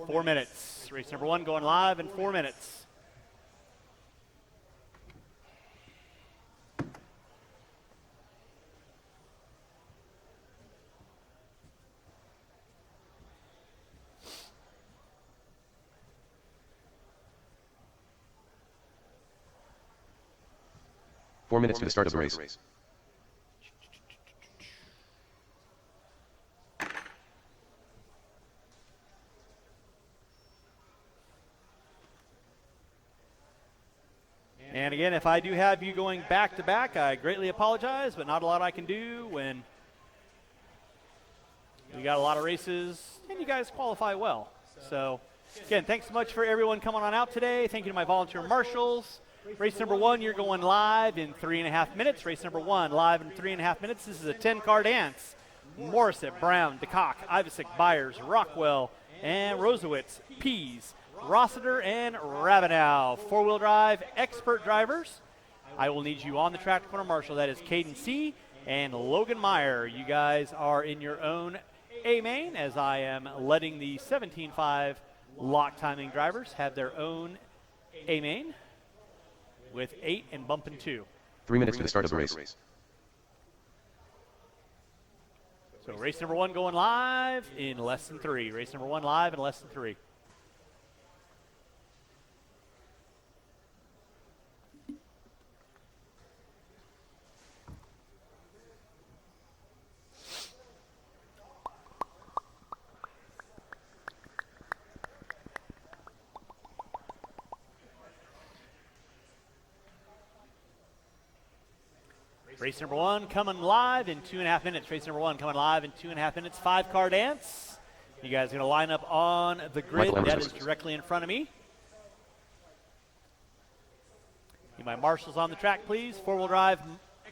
4 minutes. Race number 1 going live in 4 minutes. Four minutes to the start of the race. And again, if I do have you going back to back, I greatly apologize, but not a lot I can do when we got a lot of races and you guys qualify well. So again, thanks so much for everyone coming on out today. Thank you to my volunteer marshals. Race number 1, you're going live in 3.5 minutes. Race number 1, live in 3.5 minutes. This is a 10-car dance. Morissette, Brown, DeCock, Ivisick, Byers, Rockwell, and Rosewitz, Pease, Rossiter, and Ravenel. 4-wheel drive expert drivers. I will need you on the track corner marshal. That is Caden C. and Logan Meyer. You guys are in your own A-main as I am letting the 17.5 lock timing drivers have their own A-main with 8 and bumping 2. 3 minutes to the start of the race. So race number 1 going live in less than 3. Race number 1 live in less than 3. Race number 1 coming live in 2.5 minutes. Race number 1 coming live in 2.5 minutes. 5-car dance. You guys are going to line up on the grid that is directly in front of me. Need my marshals on the track, please. 4-wheel drive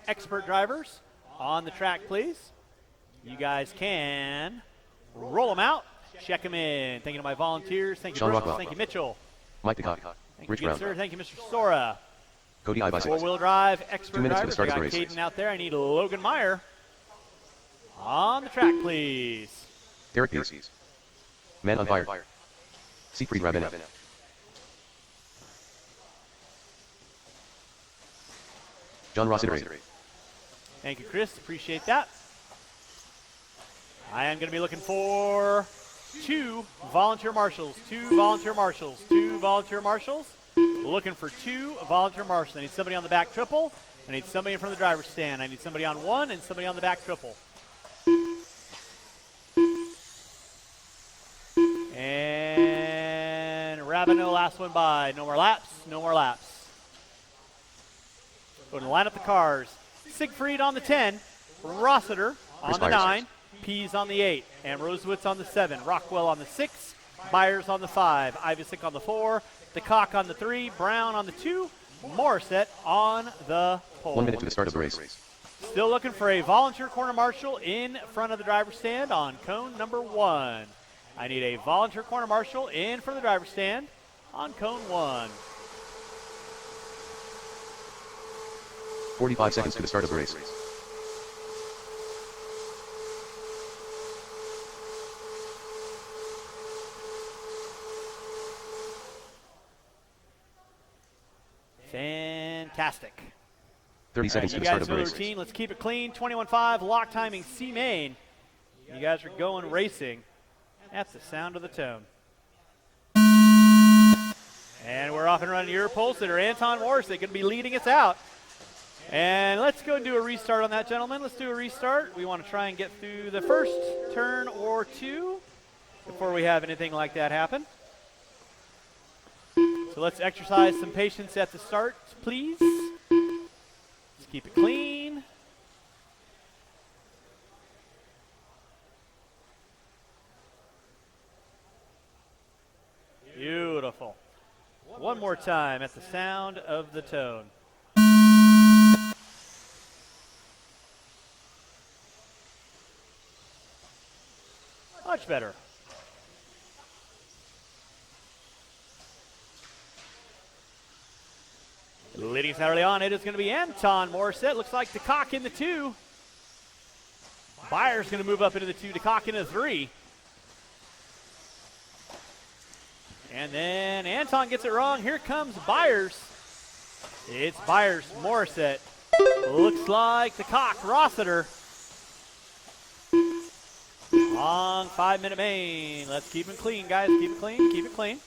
expert drivers on the track, please. You guys can roll them out, check them in. Thank you to my volunteers. Thank you, Sean Brooks. Rockwell. Thank you, Mitchell. Mike DeCock. Thank Rich you, Brown. sir. Thank you, Mr. Sora. Cody Ivisick. 4-wheel drive expert 2 minutes to the drivers. start I of got the race. Caden out there. I need Logan Meyer on the track, please. Derek Pease. Man on fire. Siegfried Ravenel. John Rossiter. Thank you, Chris. Appreciate that. I am going to be looking for 2 volunteer marshals. 2 volunteer marshals. 2 volunteer marshals. Looking for 2 volunteer marshals. I need somebody on the back triple. I need somebody in front of the driver's stand. I need somebody on 1 and somebody on the back triple. And Ravenel, last one by. No more laps. No more laps. Going to line up the cars. Siegfried on the 10. Rossiter on the 9. Pease on the 8. And Rosewitz on the 7. Rockwell on the 6. Byers on the 5. Ivisick on the 4. DeCock on the 3. Brown on the 2. Morissette on the pole. 1 minute to the start of the race. Still looking for a volunteer corner marshal in front of the driver's stand on cone number 1. I need a volunteer corner marshal in front of the driver's stand on cone 1. 45 seconds to the start of the race. Fantastic. 30 seconds to You the start guys of the know the race. routine. Let's keep it clean. 21.5 lock timing C main. You guys are going racing. That's the sound of the tone. And we're off and running. Your pulse sitter, Anton Morris, they're going to be leading us out. And let's go and do a restart on that, gentlemen. Let's do a restart. We want to try and get through the first turn or 2 before we have anything like that happen. So let's exercise some patience at the start, please. Let's keep it clean. Beautiful. One more time at the sound of the tone. Much better. Leading us out early on, it is going to be Anton Morissette. Looks like DeCock in the 2. Byers going to move up into the 2. DeCock in the 3. And then Anton gets it wrong. Here comes Byers. It's Byers, Morissette. Looks like the cock, Rossiter. Long 5-minute main. Let's keep it clean, guys. Keep it clean, keep it clean.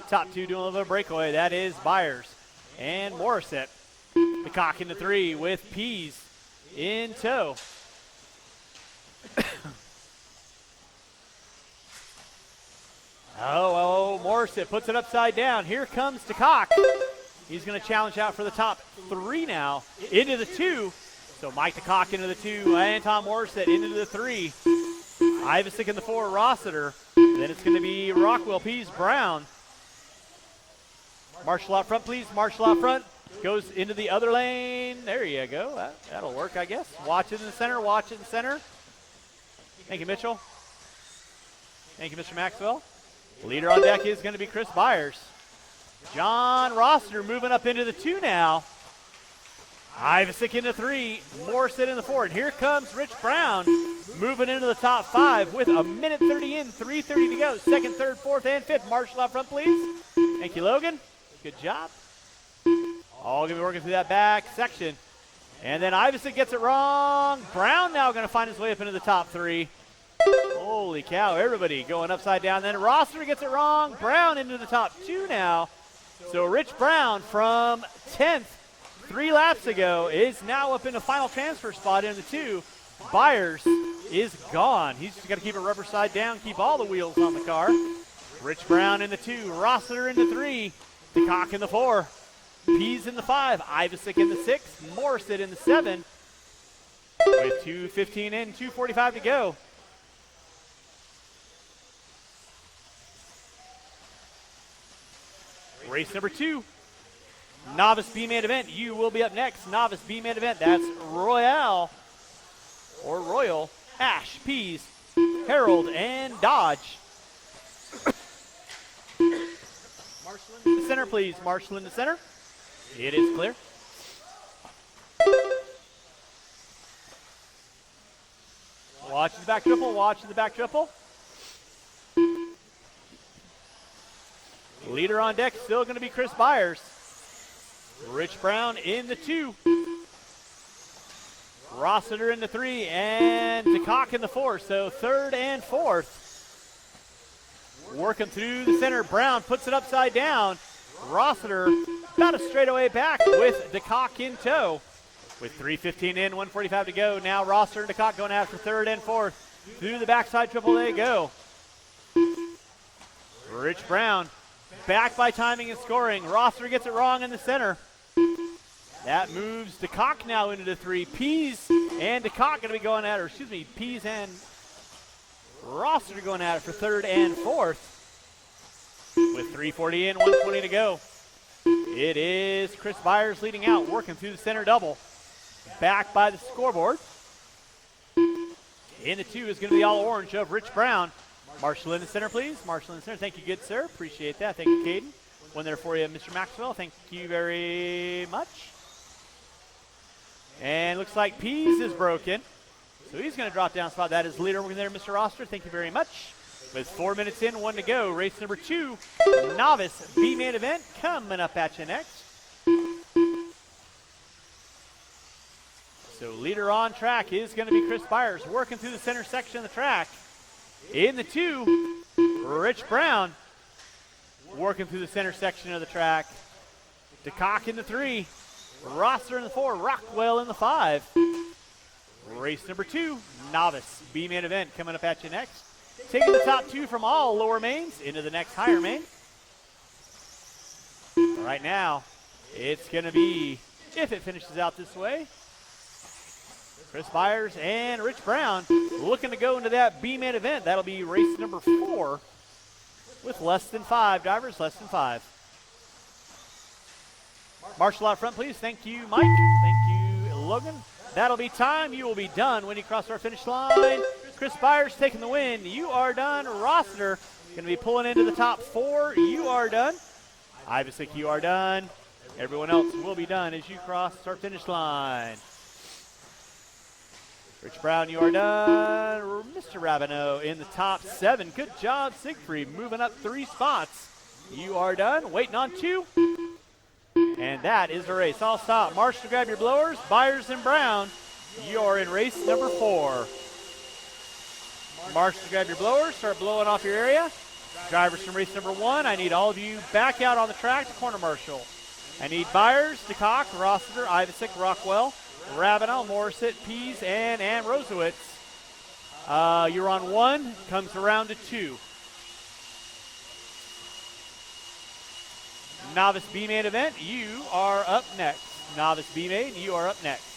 Top two doing a little bit of breakaway. That is Byers and Morissette. The cock into 3 with Pease in tow. Oh, Morissette puts it upside down. Here comes DeCock. He's going to challenge out for the top 3 now. Into the 2. So Mike DeCock into the 2. Anton Morissette into the 3. Ivisick in the 4. Rossiter. Then it's going to be Rockwell, Pease, Brown. Marshall out front, please. Marshall out front. Goes into the other lane. There you go. That'll work, I guess. Watch it in the center. Watch it in the center. Thank you, Mitchell. Thank you, Mr. Maxwell. Leader on deck is going to be Chris Byers. John Rossiter moving up into the 2 now. Ivisick into 3. Morissette in the 4. And here comes Rich Brown moving into the top 5 with a minute 30 in, 3:30 to go. Second, third, fourth, and fifth. Marshall out front, please. Thank you, Logan. Good job. All going to be working through that back section. And then Ivisick gets it wrong. Brown now going to find his way up into the top 3. Holy cow, everybody going upside down. Then Rossiter gets it wrong. Brown into the top 2 now. So Rich Brown from 10th 3 laps ago is now up in the final transfer spot in the 2. Byers is gone. He's just got to keep it rubber side down, keep all the wheels on the car. Rich Brown in the 2. Rossiter in the 3. DeCock in the 4. Pease in the 5. Ivisick in the 6. Morissette in the 7. With 2:15 in, 2:45 to go. Race number 2. Novice B-main event. You will be up next. Novice B-main event. That's Royale or Royal, Ash, Pease, Harold, and Dodge. Marshall in the center, please. Marshall in the center. It is clear. Watch the back triple. Watch the back triple. Leader on deck still going to be Chris Byers. Rich Brown in the 2. Rossiter in the 3. And DeCock in the 4. So third and fourth. Working through the center. Brown puts it upside down. Rossiter about a straightaway back with DeCock in tow. With 3:15 in, 1:45 to go. Now Rossiter and DeCock going after third and fourth. Through the backside triple they go. Rich Brown back by timing and scoring. Rossiter gets it wrong in the center. That moves DeCock now into the 3. Pease and DeCock going to be going at it. Excuse me, Pease and Rossiter going at it for third and fourth. With 3:40 in, 1:20 to go. It is Chris Byers leading out, working through the center double. Back by the scoreboard. In the 2 is going to be all orange of Rich Brown. Marshall in the center, please. Marshall in the center. Thank you, good sir. Appreciate that. Thank you, Caden. One there for you, Mr. Maxwell. Thank you very much. And looks like Pease is broken. So he's going to drop down spot. That is leader working there, Mr. Rossiter. Thank you very much. With 4 minutes in, 1 to go. Race number 2, novice B-main event coming up at you next. So leader on track is going to be Chris Byers, working through the center section of the track. In the 2, Rich Brown, working through the center section of the track. DeCock in the 3, Rossiter in the 4, Rockwell in the 5. Race number 2, novice B-main event coming up at you next. Taking the top 2 from all lower mains into the next higher main. Right now, it's going to be, if it finishes out this way, Chris Byers and Rich Brown looking to go into that B-main event. That'll be race number 4 with less than 5 drivers, less than 5. Marshall out front, please. Thank you, Mike. Thank you, Logan. That'll be time. You will be done when you cross our finish line. Chris Byers taking the win. You are done. Rossiter going to be pulling into the top 4. You are done. Ivisick, you are done. Everyone else will be done as you cross our finish line. Rich Brown, you are done. Mr. Rabineau in the top 7. Good job, Siegfried, moving up 3 spots. You are done. Waiting on 2. And that is the race. I'll stop. Marshall, grab your blowers. Byers and Brown, you are in race number 4. Marshall, grab your blowers. Start blowing off your area. Drivers from race number 1, I need all of you back out on the track to corner marshal. I need Byers, DeCock, Rossiter, Ivisick, Rockwell, Ravenel, Morissette, Pease, and Ann Rosowitz. You're on 1, comes around to 2. Novice B-Main event, you are up next. Novice B-Main, you are up next.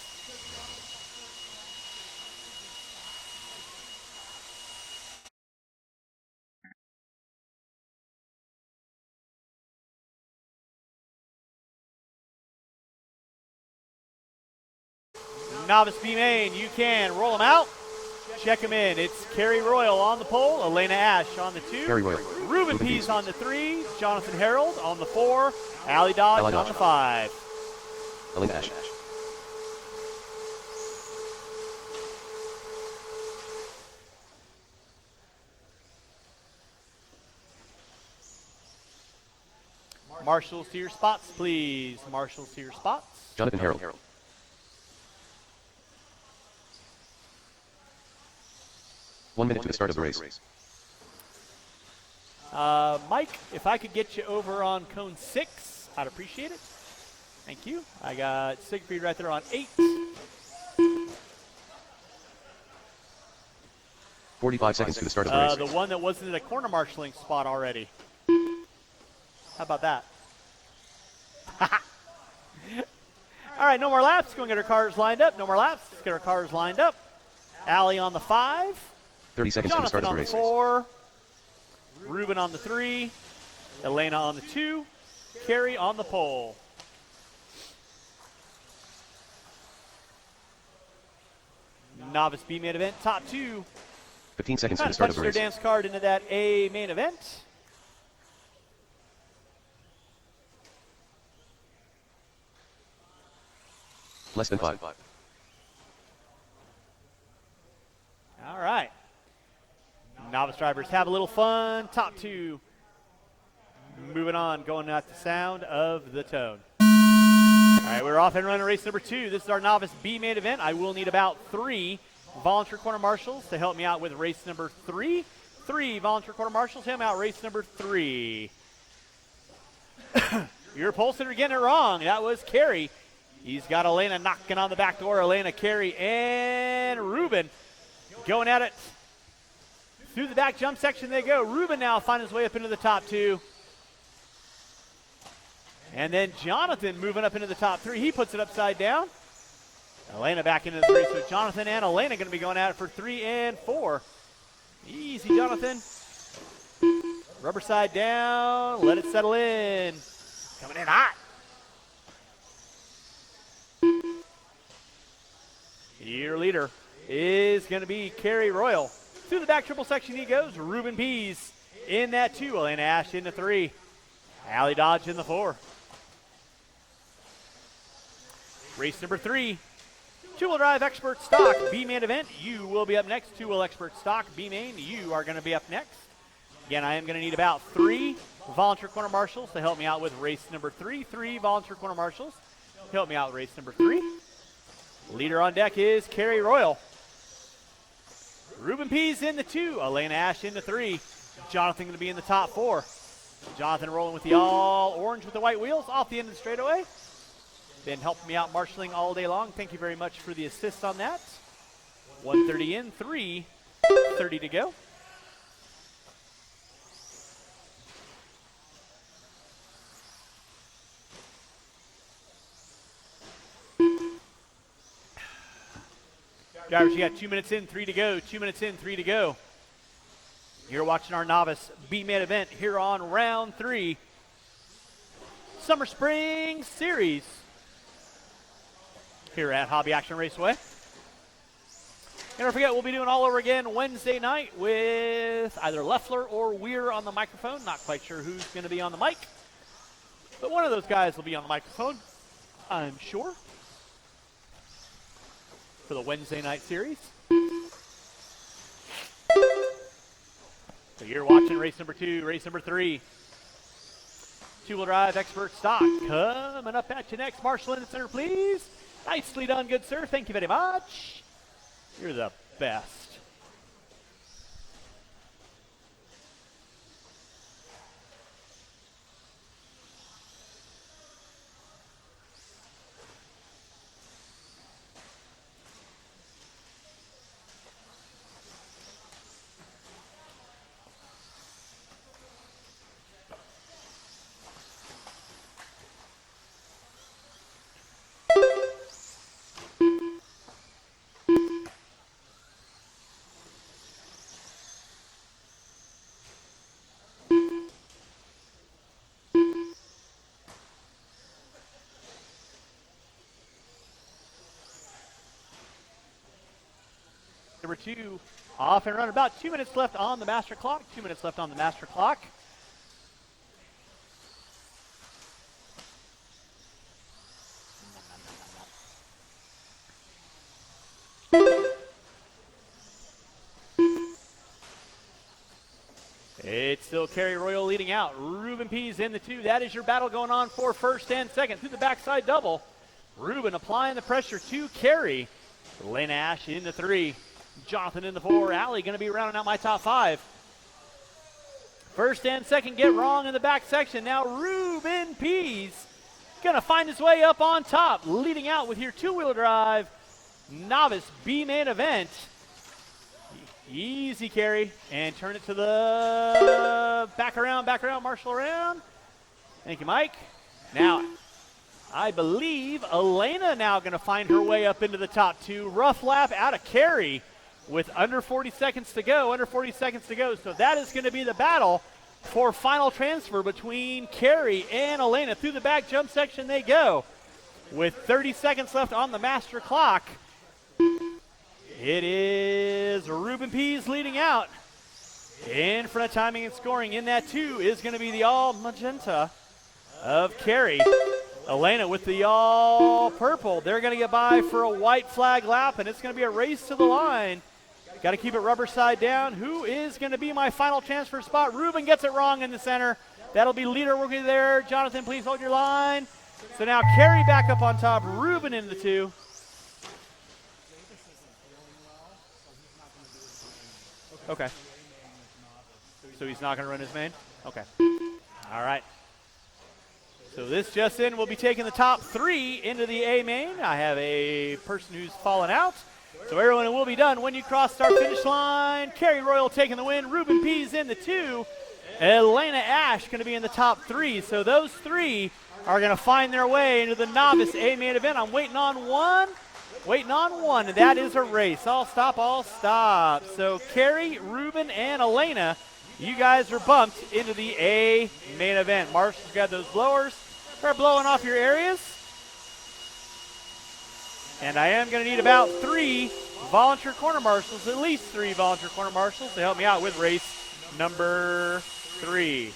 Novice B-Main, you can roll them out. Check them in. It's Kerry Royal on the pole, Elena Ash on the 2. Kerry Royal. Ruben Pease on the 3, Jonathan Harold on the 4, Allie Dodge on the 5. Elena Ash. Marshals to your spots, please. Marshals to your spots. Jonathan Harold. 1 minute to the start of the race. Mike, if I could get you over on cone 6, I'd appreciate it. Thank you. I got Siegfried right there on 8. 45 seconds to the start of the race. The one that wasn't in a corner marshaling spot already. How about that? All right, no more laps. Go and get our cars lined up. No more laps. Let's get our cars lined up. Allie on the 5. 30 seconds to the start Jonathan of on the the race. 4. Ruben on the 3. Elena on the 2. Kerry on the pole. Novice B main event, top 2. 15 seconds to Kind the of start punched of the their race. dance card into that A main event. Less than 5. All right. Novice drivers have a little fun. Top 2. Moving on, going at the sound of the tone. All right, we're off and running race number 2. This is our novice B main event. I will need about 3 volunteer corner marshals to help me out with race number 3. 3 volunteer corner marshals, help me out race number 3. Your pole sitter getting it wrong. That was Kerry. He's got Elena knocking on the back door. Elena, Kerry, and Ruben going at it. Through the back jump section they go. Ruben now finding his way up into the top 2. And then Jonathan moving up into the top 3. He puts it upside down. Elena back into the race. So Jonathan and Elena going to be going at it for 3 and 4. Easy, Jonathan. Rubber side down. Let it settle in. Coming in hot. Your leader is going to be Kerry Royal. Through the back triple section he goes. Ruben Pease in that 2. Elena Ash in the 3. Allie Dodge in the 4. Race number 3. Two-wheel drive expert stock B-main event. You will be up next. Two-wheel expert stock B-main. You are going to be up next. Again, I am going to need about 3 volunteer corner marshals to help me out with race number 3. 3 volunteer corner marshals to help me out with race number 3. Leader on deck is Kerry Royal. Ruben Pease in the 2. Elena Ash in the 3. Jonathan going to be in the top 4. Jonathan rolling with the all orange with the white wheels off the end of the straightaway. Been helping me out marshaling all day long. Thank you very much for the assist on that. 130 in, 3:30 to go. Drivers, you got 2 minutes in, 3 to go. 2 minutes in, 3 to go. You're watching our novice B-main event here on round 3. Summer Spring Series here at Hobby Action Raceway. And don't forget, we'll be doing all over again Wednesday night with either Leffler or Weir on the microphone. Not quite sure who's going to be on the mic, but one of those guys will be on the microphone, I'm sure, for the Wednesday night series. So you're watching race number 2, race number 3. two-wheel drive expert stock. Coming up at you next. Marshall in the center, please. Nicely done, good sir. Thank you very much. You're the best. Number 2 off and run. About 2 minutes left on the master clock. 2 minutes left on the master clock. It's still Kerry Royal leading out. Ruben Pease in the 2. That is your battle going on for first and second through the backside double. Ruben applying the pressure to Kerry. Elena Ash in the 3. Jonathan in the 4. Allie going to be rounding out my top 5. First and second get wrong in the back section. Now Ruben Pease going to find his way up on top. Leading out with your two-wheel drive novice B-main event. Easy carry and turn it to the back around, Marshall around. Thank you, Mike. Now, I believe Elena now going to find her way up into the top 2. Rough lap out of Kerry with under 40 seconds to go, So that is going to be the battle for final transfer between Kerry and Elena. Through the back jump section they go. With 30 seconds left on the master clock, it is Ruben Pease leading out. In front of timing and scoring in that 2 is going to be the all magenta of Kerry. Elena with the all purple. They're going to get by for a white flag lap, and it's going to be a race to the line. Got to keep it rubber side down. Who is going to be my final transfer spot? Ruben gets it wrong in the center. That'll be leader working there. Jonathan, please hold your line. So now Kerry back up on top. Ruben in the 2. Okay. So he's not going to run his main? Okay. All right. So this just in, we'll be taking the top 3 into the A main. I have a person who's fallen out. So everyone will be done when you cross start finish line. Kerry Royal taking the win. Ruben Pease in the 2. Elena Ash going to be in the top 3. So those 3 are going to find their way into the novice A main event. I'm waiting on one. And that is a race. All stop. So Kerry, Ruben, and Elena, you guys are bumped into the A main event. Marshall's got those blowers. Start blowing off your areas. And I am going to need about 3 volunteer corner marshals, at least 3 volunteer corner marshals to help me out with race number 3.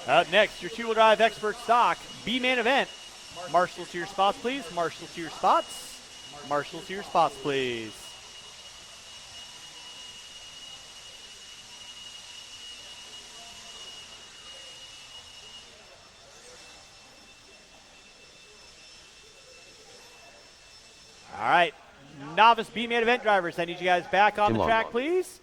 Up next, your two-wheel drive expert stock B-main event. Marshal to your spots, please. Marshal to your spots, please. All right, novice B-main event drivers, I need you guys back on the track, please.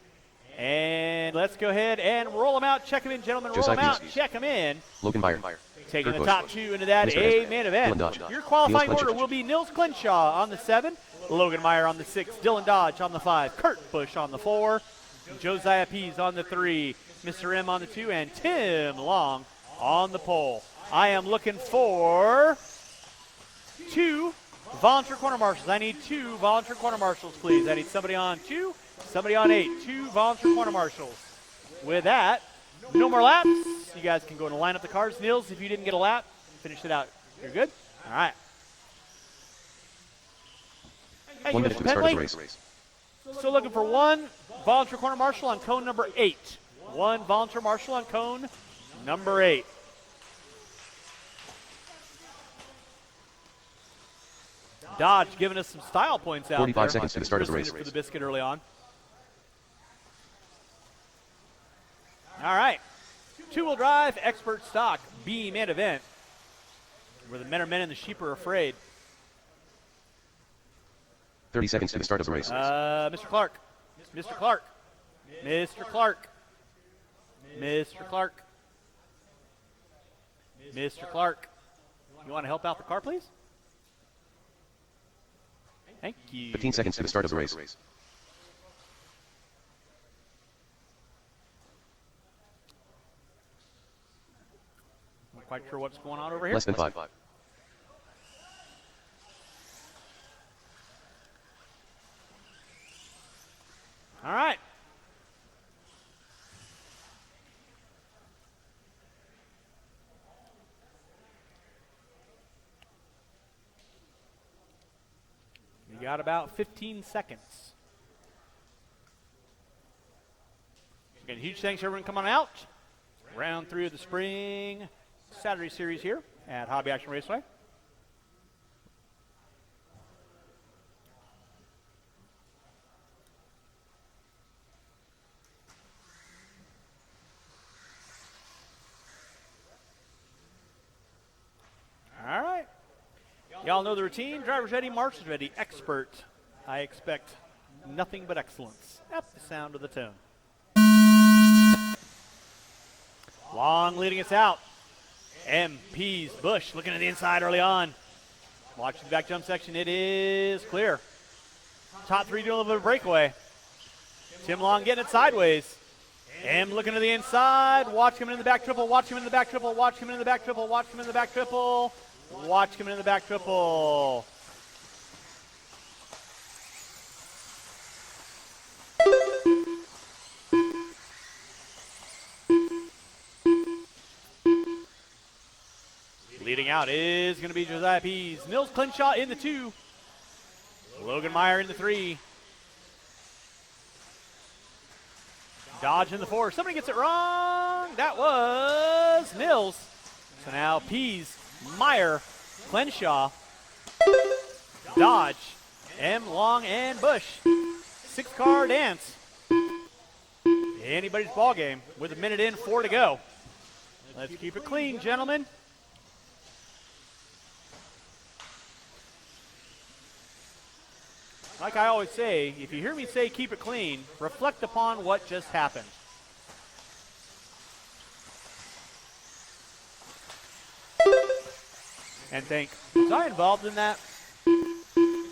And let's go ahead and roll them out. Check them in, gentlemen. Roll them out. Check them in. Logan Meyer. Taking the top 2 into that A-main event. Your qualifying order will be Nils Clinshaw on the 7, Logan Meyer on the 6, Dylan Dodge on the 5, Kurt Busch on the 4, Josiah Pease on the 3, Mr. M on the 2, and Tim Long on the pole. I am looking for 2 volunteer corner marshals. I need 2 volunteer corner marshals, please. I need somebody on 2, somebody on 8. 2 volunteer corner marshals. With that, no more laps. You guys can go and line up the cars. Nils, if you didn't get a lap, finish it out. You're good? All right. Thank 1 you, minute Mr. to start Penley. the race. So looking for 1 volunteer corner marshal on cone number 8. 1 volunteer marshal on cone number 8. Dodge giving us some style points out 45 there. seconds to the start of the race. For the biscuit early on. All right. Two-wheel drive, expert stock, B main event. Where the men are men and the sheep are afraid. 30 seconds to the start of the race. Mr. Clark. Mr. Clark. Mr. Clark. Mr. Clark. Mr. Clark. You want to help out the car, please? Thank you. 15 seconds to the start of the race. Not quite sure what's going on over here. Less than 5. All right. You got about 15 seconds. Again, huge thanks to everyone coming out. Round 3 of the spring Saturday series here at Hobby Action Raceway. All right. Y'all know the routine. Driver's ready, marshals ready, expert. I expect nothing but excellence at the sound of the tone. Long leading us out. MP's Bush looking at the inside early on. Watch the back jump section. It is clear. Top 3 doing a little bit of breakaway. Tim Long getting it sideways. M looking to the inside. Watch him in the back triple. Watch him in the back triple. Watch him in the back triple. Watch him in the back triple. Watch him in the back triple. Leading out is going to be Josiah Pease. Mills Clinshaw in the 2. Logan Meyer in the 3. Dodge in the 4. Somebody gets it wrong. That was Mills. So now Pease, Meyer, Clinshaw, Dodge, M, Long, and Bush. 6-car dance. Anybody's ball game with a minute in, 4 to go. Let's keep it clean, gentlemen. Like I always say, if you hear me say keep it clean, reflect upon what just happened. And think, was I involved in that?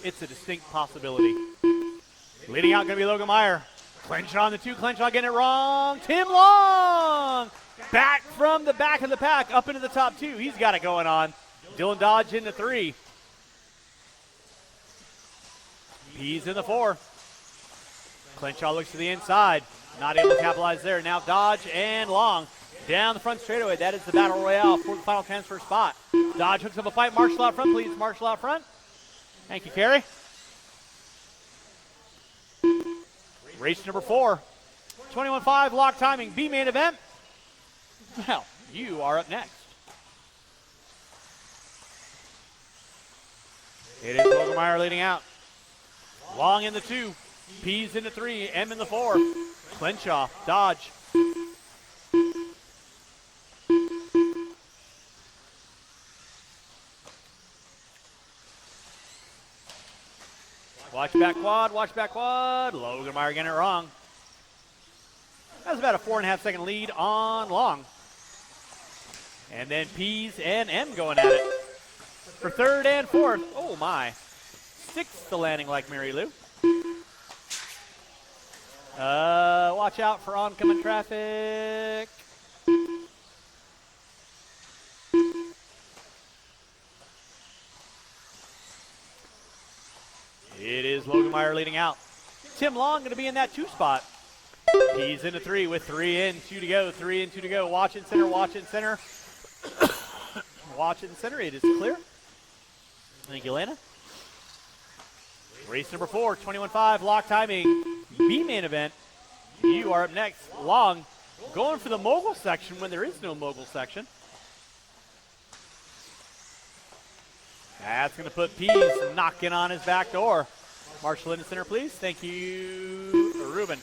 It's a distinct possibility. Leading out going to be Logan Meyer. Clinshaw on the 2, Clinshaw getting it wrong. Tim Long! Back from the back of the pack up into the top 2. He's got it going on. Dylan Dodge in the 3. Pease in the 4. Clinshaw looks to the inside. Not able to capitalize there. Now Dodge and Long. Down the front straightaway. That is the battle royale for the final transfer spot. Dodge hooks up a fight. Marshall out front, please. Marshall out front. Thank you, Kerry. Race number 4. 21-5 lock timing. B main event. Well, you are up next. It is Logan Meyer leading out. Long in the 2. Pease in the 3. M in the 4. Clinshaw. Dodge. Watch back quad. Watch back quad. Logan Meyer getting it wrong. That's about a 4.5 second lead on Long. And then Pease and M going at it for 3rd and 4th. Oh my. 6th to landing like Mary Lou. Watch out for oncoming traffic. It is Logan Meyer leading out. Tim Long going to be in that 2 spot. He's in the 3 with 3 in, 2 to go, 3 in, 2 to go. Watch it center, watch it center. Watch it in center. It is clear. Thank you, Lana. Race number 4, 21-5, lock timing, B main event. You are up next. Long going for the mogul section when there is no mogul section. That's going to put Pease knocking on his back door. Marshall in the center, please. Thank you, Ruben.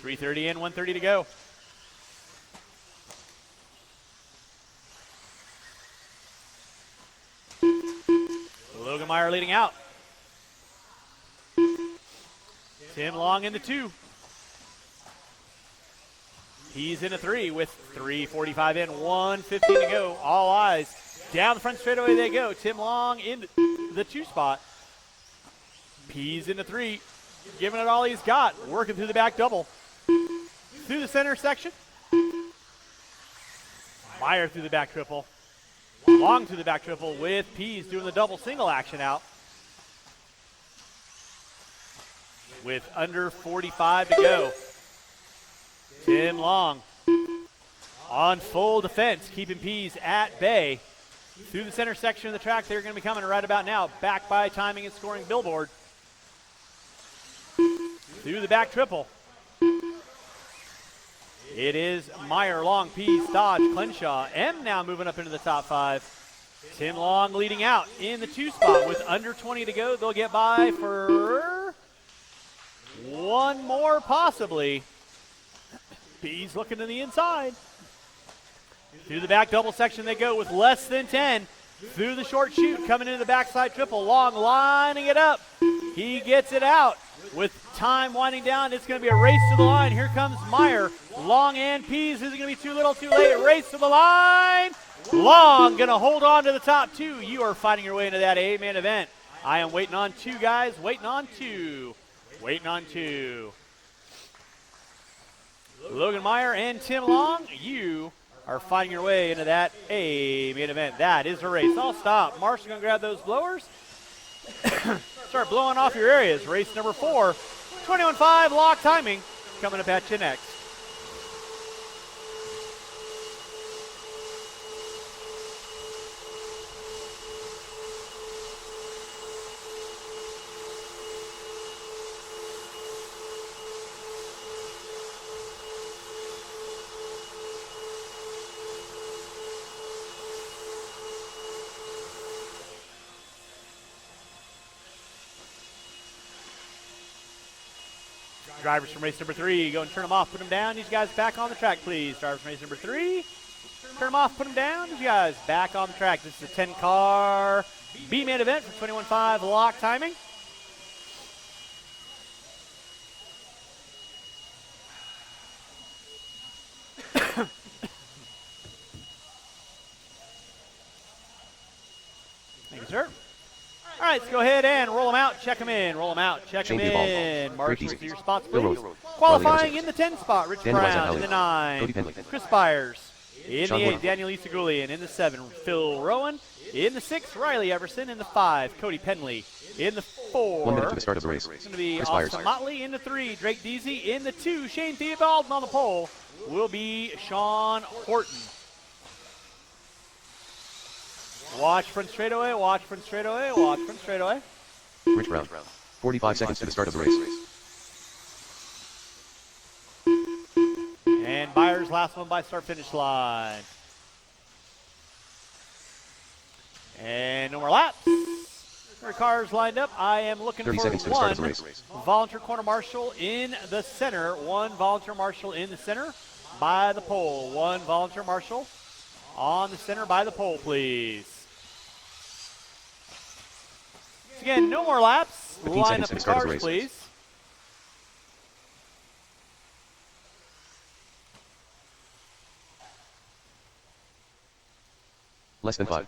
3:30 in, 1:30 to go. Logan Meyer leading out. Tim Long in the 2. He's in a 3 with 3:45 in, 1:15 to go. All eyes. Down the front straightaway they go. Tim Long in the 2 spot. Pease in the 3. Giving it all he's got. Working through the back double. Through the center section. Meyer through the back triple. Long through the back triple with Pease doing the double single action out. With under 45 to go. Tim Long on full defense, keeping Pease at bay. Through the center section of the track, they're going to be coming right about now. Back by timing and scoring billboard. Through the back triple. It is Meyer, Long, Pease, Dodge, Clenshaw. M now moving up into the top 5. Tim Long leading out in the 2 spot with under 20 to go. They'll get by for one more possibly. Pease looking to the inside. Through the back double section they go with less than 10. Through the short chute, coming into the backside triple. Long lining it up. He gets it out. With time winding down, it's going to be a race to the line. Here comes Meyer. Long and Pease. Is it going to be too little, too late? Race to the line. Long going to hold on to the top 2. You are fighting your way into that A-main event. I am waiting on 2, guys. Waiting on 2. Waiting on 2. Logan Meyer and Tim Long, you are fighting your way into that A-main event. That is a race. I'll stop. Marshall's going to grab those blowers. Start blowing off your areas. Race number 4. 21.5 lock timing coming up at you next. Drivers from race number 3, go and turn them off, put them down. These guys back on the track, please. Drivers from race number 3, turn them off, put them down. These guys back on the track. This is a 10-car B-main event for 21.5 lock timing. Thank you, sir. All right, let's go ahead and roll them out, check them in, roll them out, check them in. Marshall, to your spots, please. Qualifying in the 10 spot, Rich Brown in the 9. Chris Byers in the 8, Daniel Isagulian in the 7. Phil Rowan in the 6. Riley Everson in the 5. Cody Penley in the 4. 1 minute to the start of the race. It's going to be Austin Motley in the 3. Drake Deasy in the 2. Shane Theobald on the pole will be Sean Horton. Watch front straightaway, watch front straightaway, watch front straightaway. Rich Brown. 45 seconds to the start of the race. And Byers, last one by start finish line. And no more laps. There are cars lined up. I am looking 30 for seconds to the start of the one race. volunteer corner marshal in the center. One volunteer marshal in the center by the pole. One volunteer marshal on the center by the pole, please. Again, no more laps. Line up the cars, please. Less than 5.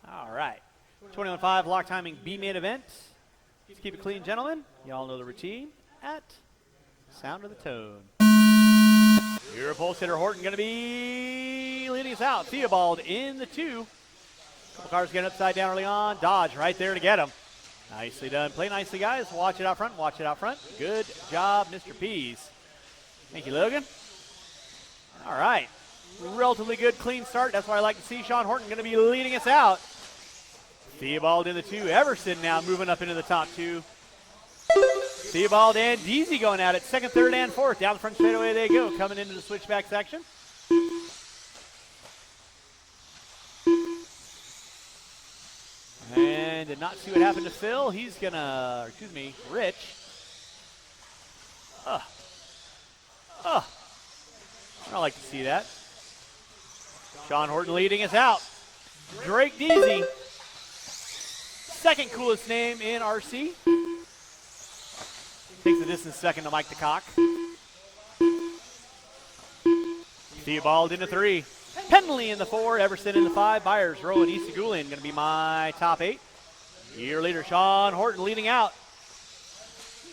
All right. 21.5 lock timing B-main event. Let's keep it clean, gentlemen. Y'all know the routine at sound of the tone. Your pole sitter Horton going to be leading us out. Theobald in the 2. Couple cars getting upside down early on. Dodge right there to get him. Nicely done. Play nicely, guys. Watch it out front. Watch it out front. Good job, Mr. Pease. Thank you, Logan. All right. Relatively good, clean start. That's why I like to see Sean Horton going to be leading us out. Theobald in the 2. Everson now moving up into the top 2. Theobald and Deasy going at it. 2nd, 3rd, and 4th. Down the front straightaway they go. Coming into the switchback section. And did not see what happened to Phil. He's going to, Rich. I like to see that. Sean Horton leading us out. Drake Deasy. 2nd coolest name in RC. Takes the distance 2nd to Mike the Cock. Theobald in the 3. Penley in the 4. Everson in the 5. Byers, Rowan, Isagulian going to be my top 8. Year leader Sean Horton leading out.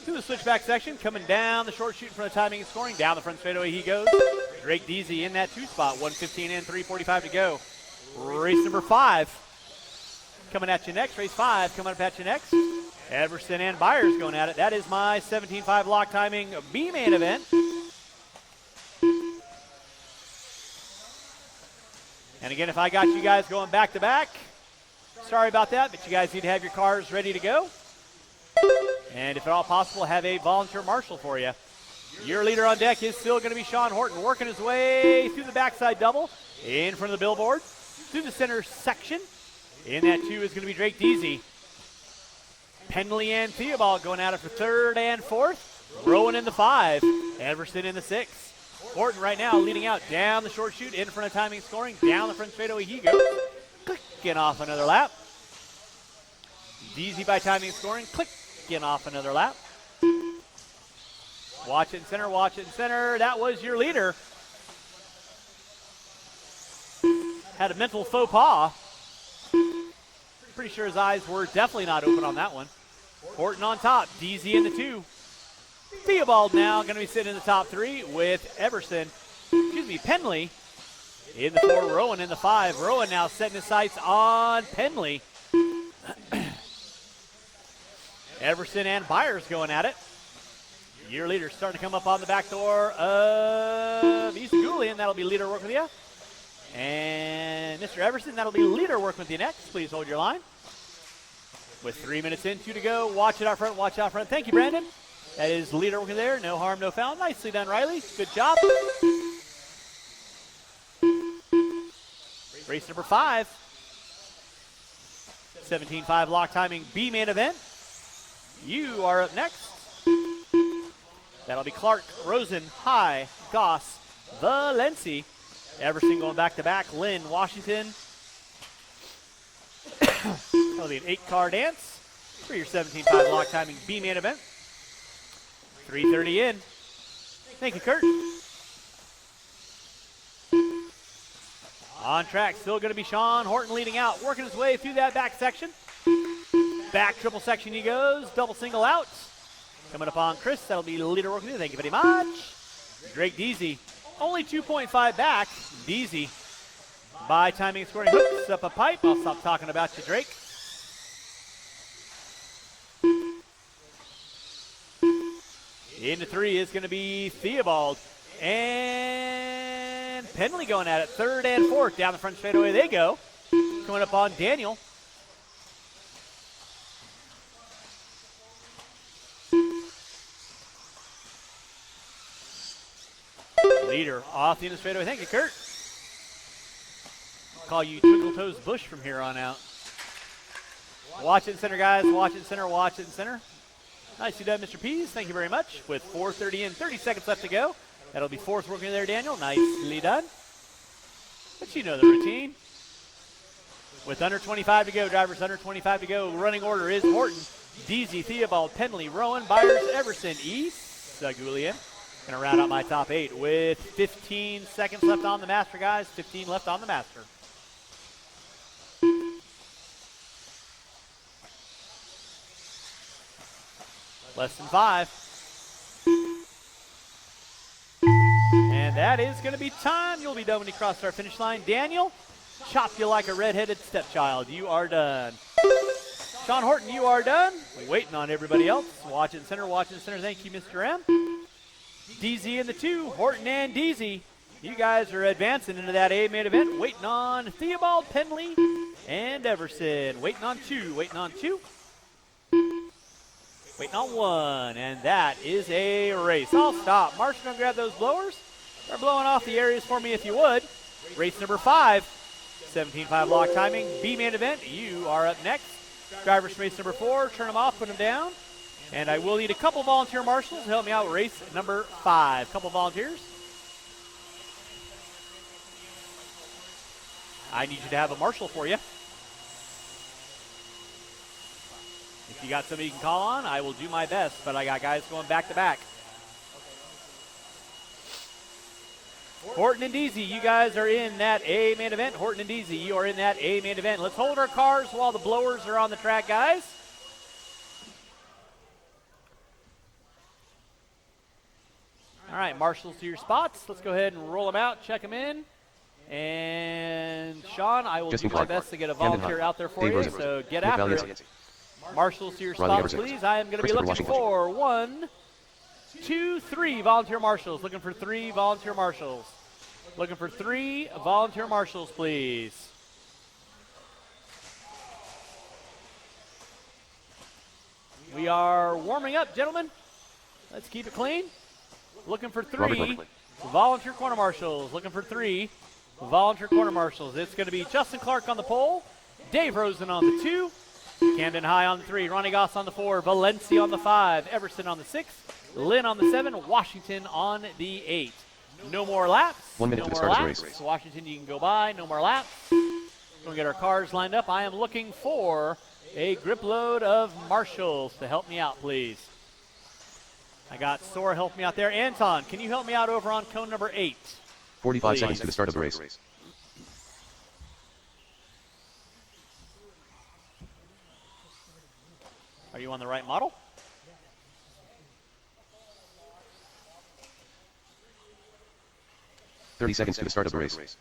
To the switchback section, coming down the short chute in front of timing and scoring. Down the front straightaway he goes. Drake Deasy in that 2 spot. 1:15 and 3:45 to go. Race number 5. Coming at you next. Race 5 coming up at you next. Everson and Byers going at it. That is my 17.5 lock timing B-main event. And again, if I got you guys going back to back, sorry about that, but you guys need to have your cars ready to go. And if at all possible, have a volunteer marshal for you. Your leader on deck is still going to be Sean Horton, working his way through the backside double, in front of the billboard, through the center section. In that 2 is going to be Drake Deasy. Penley and Theobald going at it for 3rd and 4th. Rowan in the 5. Everson in the 6. Horton right now leading out down the short chute, in front of timing scoring. Down the front straightaway he goes. Clicking off another lap. Deasy by timing scoring. Clicking off another lap. Watch it in center, watch it in center. That was your leader. Had a mental faux pas. Pretty sure his eyes were definitely not open on that one. Horton on top. Deasy in the 2. Theobald now going to be sitting in the top 3 with Penley in the 4. Rowan in the 5. Rowan now setting his sights on Penley. Everson and Byers going at it. Your leader starting to come up on the back door of Isagulian. That'll be leader working with you. And Mr. Everson, that'll be leader working with you next. Please hold your line. With 3 minutes in, 2 to go. Watch it out front, watch out front. Thank you, Brandon. That is leader working there. No harm, no foul. Nicely done, Riley. Good job. Race number 5. 17.5 lock timing B-main event. You are up next. That'll be Clark, Rosen, High, Goss, Valenci. Everson going back to back. Lynn, Washington. That'll be an 8-car dance for your 17.5 lock timing B-main event. 3:30 in. Thank you, Kurt. On track, still going to be Sean Horton leading out, working his way through that back section. Back triple section he goes, double single out. Coming up on Chris, that'll be the leader working with you. Thank you very much. Drake Deasy, only 2.5 back. Deasy, by timing and scoring, hooks up a pipe. I'll stop talking about you, Drake. Into 3 is going to be Theobald. And Penley going at it. 3rd and 4th. Down the front straightaway they go. Coming up on Daniel. Leader off the end of the straightaway. Thank you, Kurt. I'll call you Twinkle Toes Bush from here on out. Watch it in center, guys. Watch it in center. Watch it in center. Nicely done, Mr. Pease. Thank you very much. With 4:30 in, 30 seconds left to go. That'll be 4th working there, Daniel. Nicely done. But you know the routine. With under 25 to go, drivers under 25 to go. Running order is Horton, Deasy, Theobald, Penley, Rowan, Byers, Everson, Isagulian. Going to round out my top 8 with 15 seconds left on the master, guys. 15 left on the master. Less than 5. And that is going to be time. You'll be done when you cross our finish line. Daniel, chop you like a red-headed stepchild. You are done. Sean Horton, you are done. Waiting on everybody else. Watch it center, watch it center. Thank you, Mr. M. Deasy in the 2. Horton and Deasy. You guys are advancing into that A main event, waiting on Theobald Penley and Everson. Waiting on two, waiting on two. Waiting on one, and that is a race. I'll stop. Marshall, gonna grab those blowers. Start blowing off the areas for me if you would. Race number 5, 17.5 lock timing, B main event. You are up next. Drivers from race number 4, turn them off, put them down. And I will need a couple volunteer marshals to help me out with race number 5. Couple volunteers. I need you to have a marshal for you. If you got somebody you can call on, I will do my best, but I got guys going back to back. Horton and Deasy, you guys are in that A main event. Horton and Deasy, you are in that A main event. Let's hold our cars while the blowers are on the track, guys. All right, marshals to your spots. Let's go ahead and roll them out, check them in. And Sean, I will do my best to get a volunteer out there for you, so get after it. Marshals to your spots, please. I am going to be looking for 1, 2, 3 volunteer marshals. Looking for 3 volunteer marshals. Looking for 3 volunteer marshals, please. We are warming up, gentlemen. Let's keep it clean. Looking for 3 volunteer corner marshals. Looking for 3 volunteer corner marshals. It's going to be Justin Clark on the pole, Dave Rosen on the 2, Camden High on the 3, Ronnie Goss on the 4, Valencia on the 5, Everson on the 6, Lynn on the 7, Washington on the 8. No more laps. 1 minute no to the more start of the laps. race. Washington, you can go by. No more laps. We'll get our cars lined up. I am looking for a grip load of marshals to help me out, please. I got Sora help me out there. Anton, can you help me out over on cone number 8? 45 please. seconds to the start of the race. 'Are you on the right model? .30 seconds to the start of the race.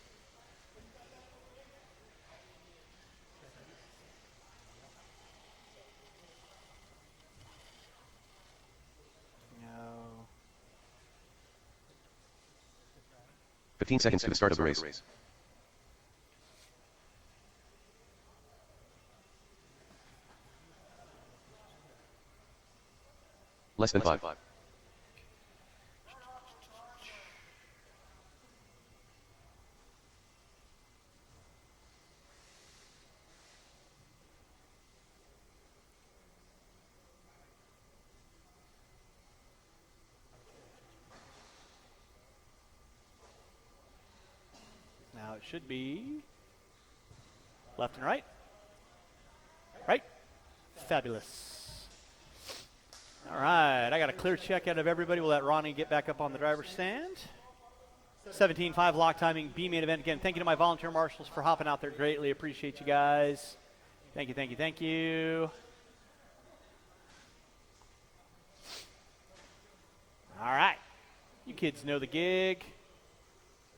No. 15 seconds to the start of the race. Less than 5. Now it should be left and right. Right. Fabulous. All right, I got a clear check out of everybody. We'll let Ronnie get back up on the driver's stand. 17.5 lock timing, B main event. Again, thank you to my volunteer marshals for hopping out there. Greatly appreciate you guys. Thank you, thank you, thank you. All right, you kids know the gig.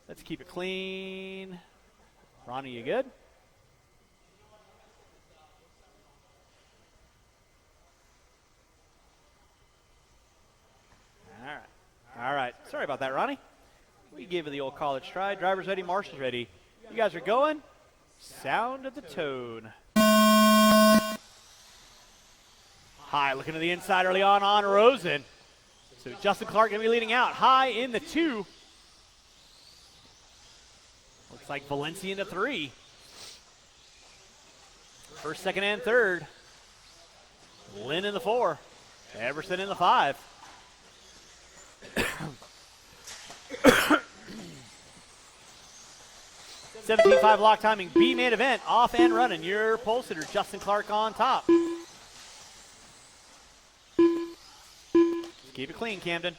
Let's keep it clean. Ronnie, you good? All right. Sorry about that, Ronnie. We gave it the old college try. Drivers ready, marshals ready. You guys are going. Sound of the tone. High, looking to the inside early on Rosen. So Justin Clark going to be leading out. High in the 2. Looks like Valencia in the 3. First, second, and third. Lynn in the 4. Everson in the 5. 17.5 lock timing, B main event, off and running. Your pole sitter, Justin Clark on top. Keep it clean, Camden.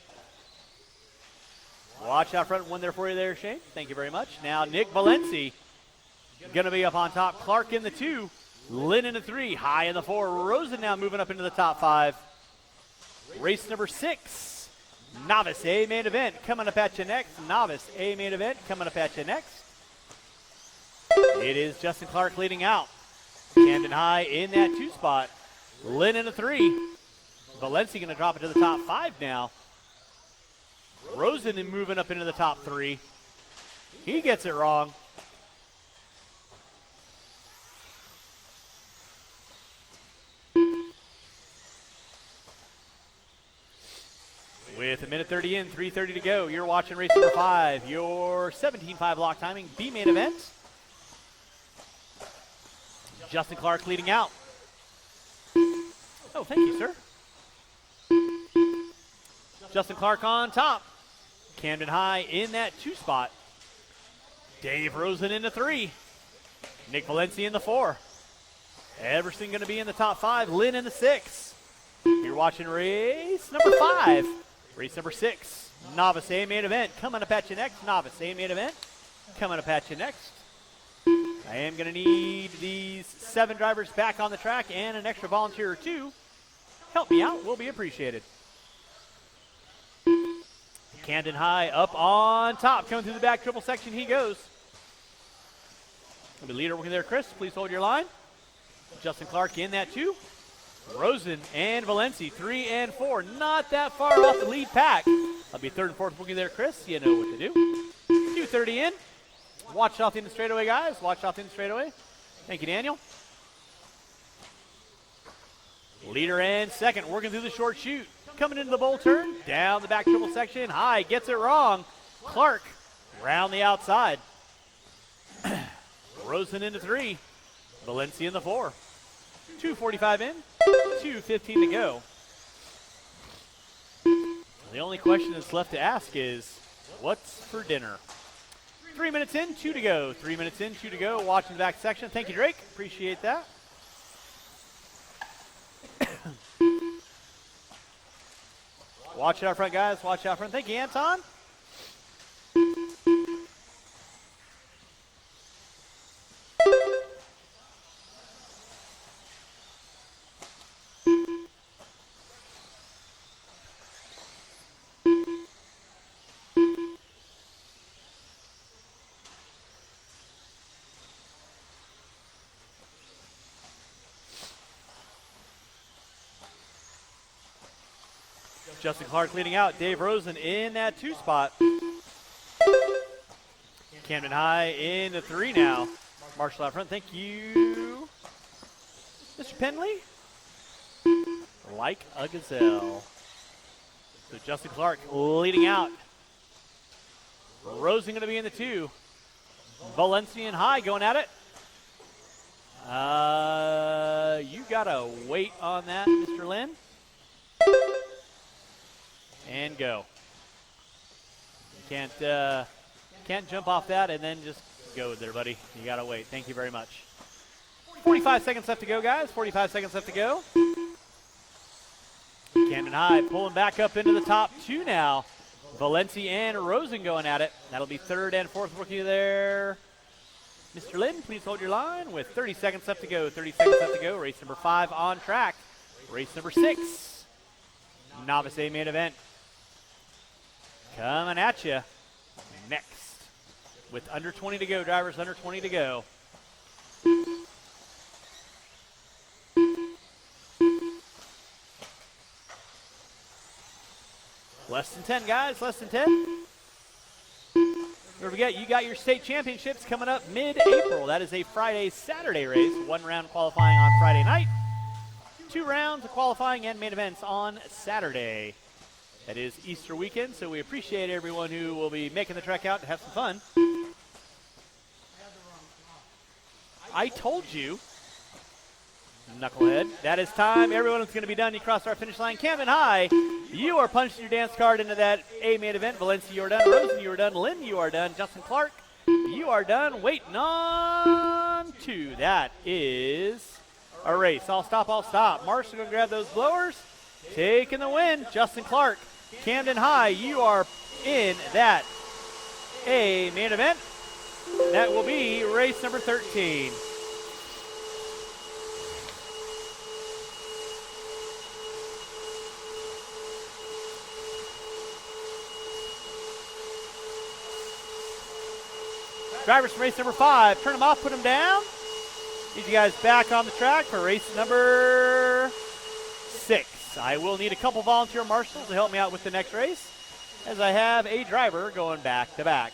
Watch out front, one there for you there, Shane. Thank you very much. Now Nick Valenci going to be up on top. Clark in the 2, Lynn in the 3, High in the 4. Rosen now moving up into the top 5. Race number 6, Novice A main event coming up at you next. Novice A main event coming up at you next. It is Justin Clark leading out. Camden High in that 2 spot. Lynn in the 3. Valencia going to drop it to the top 5 now. Rosen moving up into the top 3. He gets it wrong. With a minute 30 in, 3:30 to go, you're watching race number 5, your 17.5 block timing B main event. Justin Clark leading out. Oh, thank you, sir. Justin Clark on top. Camden High in that 2 spot. Dave Rosen in the 3. Nick Valencia in the 4. Everson going to be in the top 5. Lynn in the 6. You're watching race number 5. Race number 6. Novice A main event. Coming up at you next. Novice A main event. Coming up at you next. I am going to need these 7 drivers back on the track and an extra volunteer or 2. Help me out. Will be appreciated. Camden High up on top. Coming through the back triple section he goes. The leader working there, Chris. Please hold your line. Justin Clark in that 2. Rosen and Valencia, 3 and 4. Not that far off the lead pack. I'll be 3rd and 4th booking there, Chris. You know what to do. 2:30 in. Watch off in the straightaway, guys. Watch off in the straightaway. Thank you, Daniel. Leader and 2nd, working through the short chute. Coming into the bowl turn, down the back triple section. High gets it wrong. Clark round the outside. Rosen into 3. Valencia in the 4. 2:45 in, 2:15 to go. The only question that's left to ask is, what's for dinner? 3 minutes in, 2 to go. 3 minutes in, 2 to go. Watching the back section. Thank you, Drake. Appreciate that. Watch out front, guys. Watch out front. Thank you, Anton. Justin Clark leading out. Dave Rosen in that 2 spot. Camden High in the 3 now. Marshall out front. Thank you, Mr. Penley. Like a gazelle. So Justin Clark leading out. Rosen going to be in the 2. Valencia and High going at it. You got to wait on that, Mr. Lynn. And go. You can't jump off that and then just go there, buddy. You gotta wait. Thank you very much. 45 seconds left to go, guys. 45 seconds left to go. Camden High pulling back up into the top 2 now. Valencia and Rosen going at it. That'll be 3rd and 4th rookie there. Mr. Lynn, please hold your line with 30 seconds left to go. 30 seconds left to go. Race number 5 on track. Race number 6. Novice A main event. Coming at you next. With under 20 to go, drivers under 20 to go. Less than 10, guys, less than 10. Don't forget, you got your state championships coming up mid-April. That is a Friday-Saturday race. 1 round qualifying on Friday night. 2 rounds of qualifying and main events on Saturday. That is Easter weekend, so we appreciate everyone who will be making the trek out to have some fun. I told you, knucklehead, that is time. Everyone is going to be done. You crossed our finish line. Camden High, you are punching your dance card into that A main event. Valencia, you are done. Rosen, you are done. Lynn, you are done. Justin Clark, you are done. Waiting on 2. That is a race. I'll stop. Marshall going to grab those blowers. Taking the win, Justin Clark. Camden High, you are in that A main event. That will be race number 13. Drivers from race number 5, turn them off, put them down. Need you guys back on the track for race number 6. I will need a couple volunteer marshals to help me out with the next race, as I have a driver going back to back.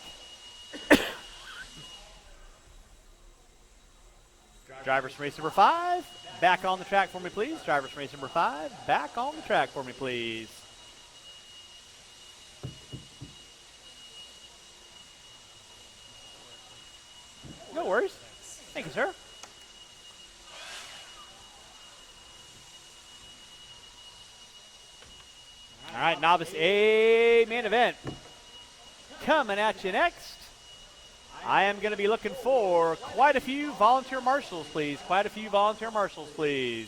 Drivers from race number 5, back on the track for me, please. Drivers from race number 5, back on the track for me, please. No worries. Thank you, sir. All right, novice A main event. Coming at you next. I am going to be looking for quite a few volunteer marshals, please. Quite a few volunteer marshals, please.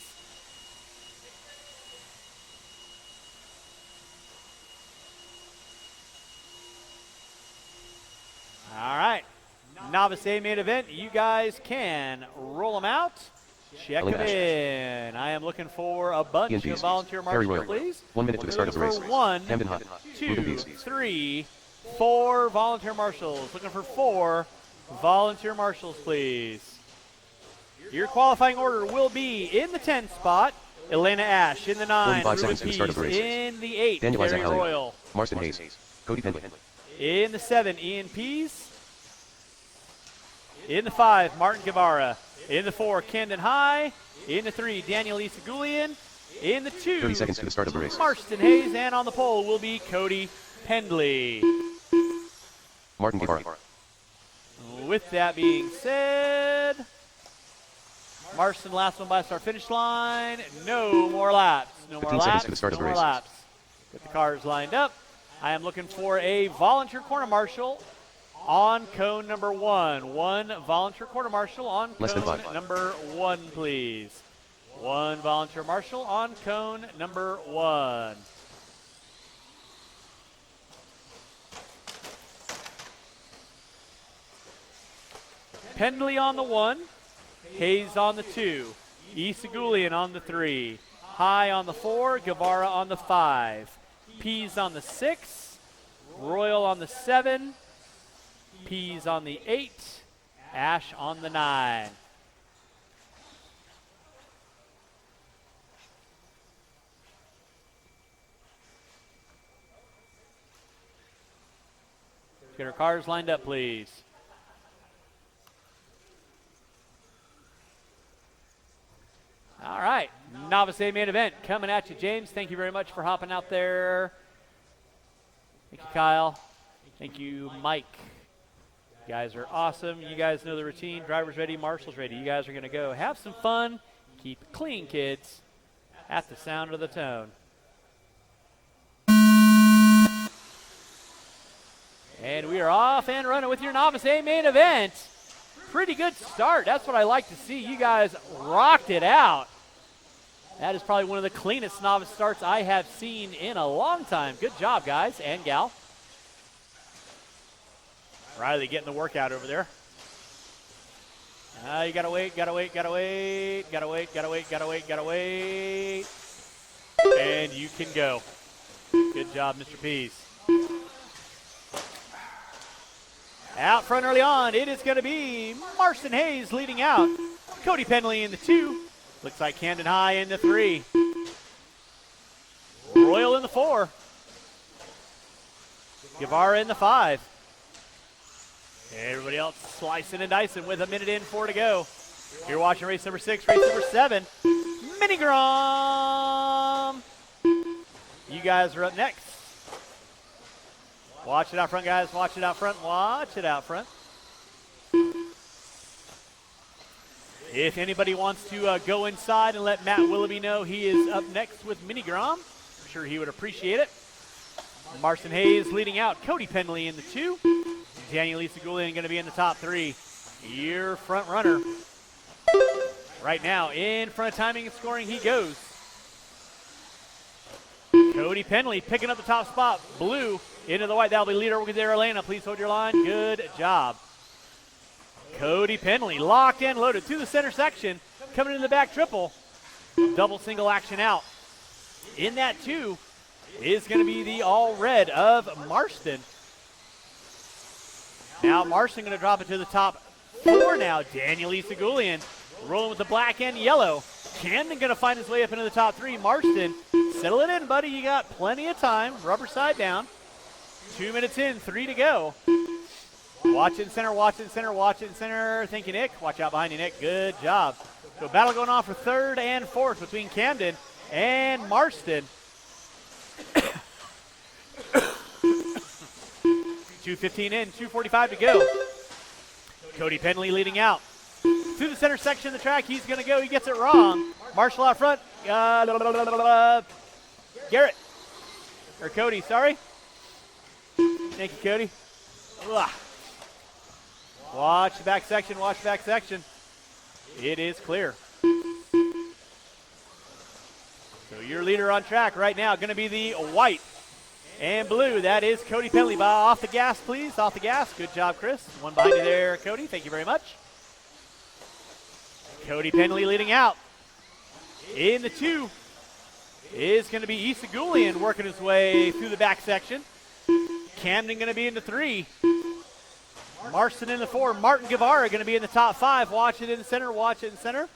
All right. Novice A main event. You guys can roll them out. Check them in. I am looking for a bunch of volunteer marshals, please. 1 minute to the start of the race. 1, Hamden Hot. 2, 3, 4 volunteer marshals. Looking for 4 volunteer marshals, please. Your qualifying order will be in the 10 spot, Elena Ash. In the 9, 45 Ruben seconds to the start of the Pease. race. In the 8, Daniel Terry Isaac Elliott. Royal. Marston Hayes. Cody Pendley. In the 7, Ian Pease. In the 5, Martin Guevara. In the 4, Camden High. In the 3, Daniel Isagulian. In the 2, 30 seconds to the start of the race. Marston Hayes. And on the pole will be Cody Pendley. Martin Guevara. With that being said, Marston, last one by start finish line. No more laps. No more 15 seconds laps. to the start no of the more race. laps. Get the cars lined up. I am looking for a volunteer corner marshal on cone number 1. 1 volunteer quarter marshal on Less than cone 5. number 1, please. 1 volunteer marshal on cone number 1. Pendley on the 1, Hayes on the 2, Isagulian on the 3, High on the 4, Guevara on the 5, Pease on the 6, Royal on the 7, Pease on the 8, Ash on the 9. Get our cars lined up, please. All right, Novice A main event coming at you, James. Thank you very much for hopping out there. Thank you, Kyle. Thank you, Mike. You guys are awesome. You guys know the routine. Drivers ready, marshals ready. You guys are going to go have some fun. Keep it clean, kids, at the sound of the tone. And we are off and running with your Novice A main event. Pretty good start. That's what I like to see. You guys rocked it out. That is probably one of the cleanest novice starts I have seen in a long time. Good job, guys and gal. Riley getting the workout over there. You gotta wait, gotta wait, gotta wait, gotta wait, gotta wait, gotta wait, gotta wait. And you can go. Good job, Mr. Pease. Out front early on, it is going to be Marston Hayes leading out. Cody Pendley in the 2. Looks like Camden High in the 3. Royal in the 4. Guevara in the 5. Everybody else slicing and dicing with a minute in, 4 to go. You're watching race number 6, race number 7. Mini Grom. You guys are up next. Watch it out front, guys. Watch it out front. Watch it out front. If anybody wants to go inside and let Matt Willoughby know he is up next with Mini Grom, I'm sure he would appreciate it. Marston Hayes leading out. Cody Pendley in the 2. Daniel Isagulian going to be in the top 3. Your front runner. Right now, in front of timing and scoring, he goes. Cody Pendley picking up the top spot. Blue into the white. That'll be leader over there, Elena. Please hold your line. Good job. Cody Pendley locked and loaded to the center section. Coming in the back triple. Double single action out. In that 2 is going to be the all red of Marston. Now Marston going to drop it to the top 4 now. Daniel Isagulian rolling with the black and yellow. Camden going to find his way up into the top 3. Marston, settle it in, buddy. You got plenty of time. Rubber side down. 2 minutes in, 3 to go. Watch it in center, watch it in center, watch it in center. Thank you, Nick. Watch out behind you, Nick. Good job. So battle going on for third and fourth between Camden and Marston. 2:15 in, 2:45 to go. Cody Penley leading out. To the center section of the track, he's going to go. He gets it wrong. Marshall out front. Garrett. Or Cody, sorry. Thank you, Cody. Ugh. Watch the back section, watch the back section. It is clear. So your leader on track right now going to be the white and blue. That is Cody Penley. Off the gas, please. Off the gas. Good job, Chris. One behind you there, Cody. Thank you very much. Cody Penley leading out. In the 2 is going to be Issa Goulian working his way through the back section. Camden going to be in the 3. Marston in the 4. Martin Guevara going to be in the top 5. Watch it in the center. Watch it in the center.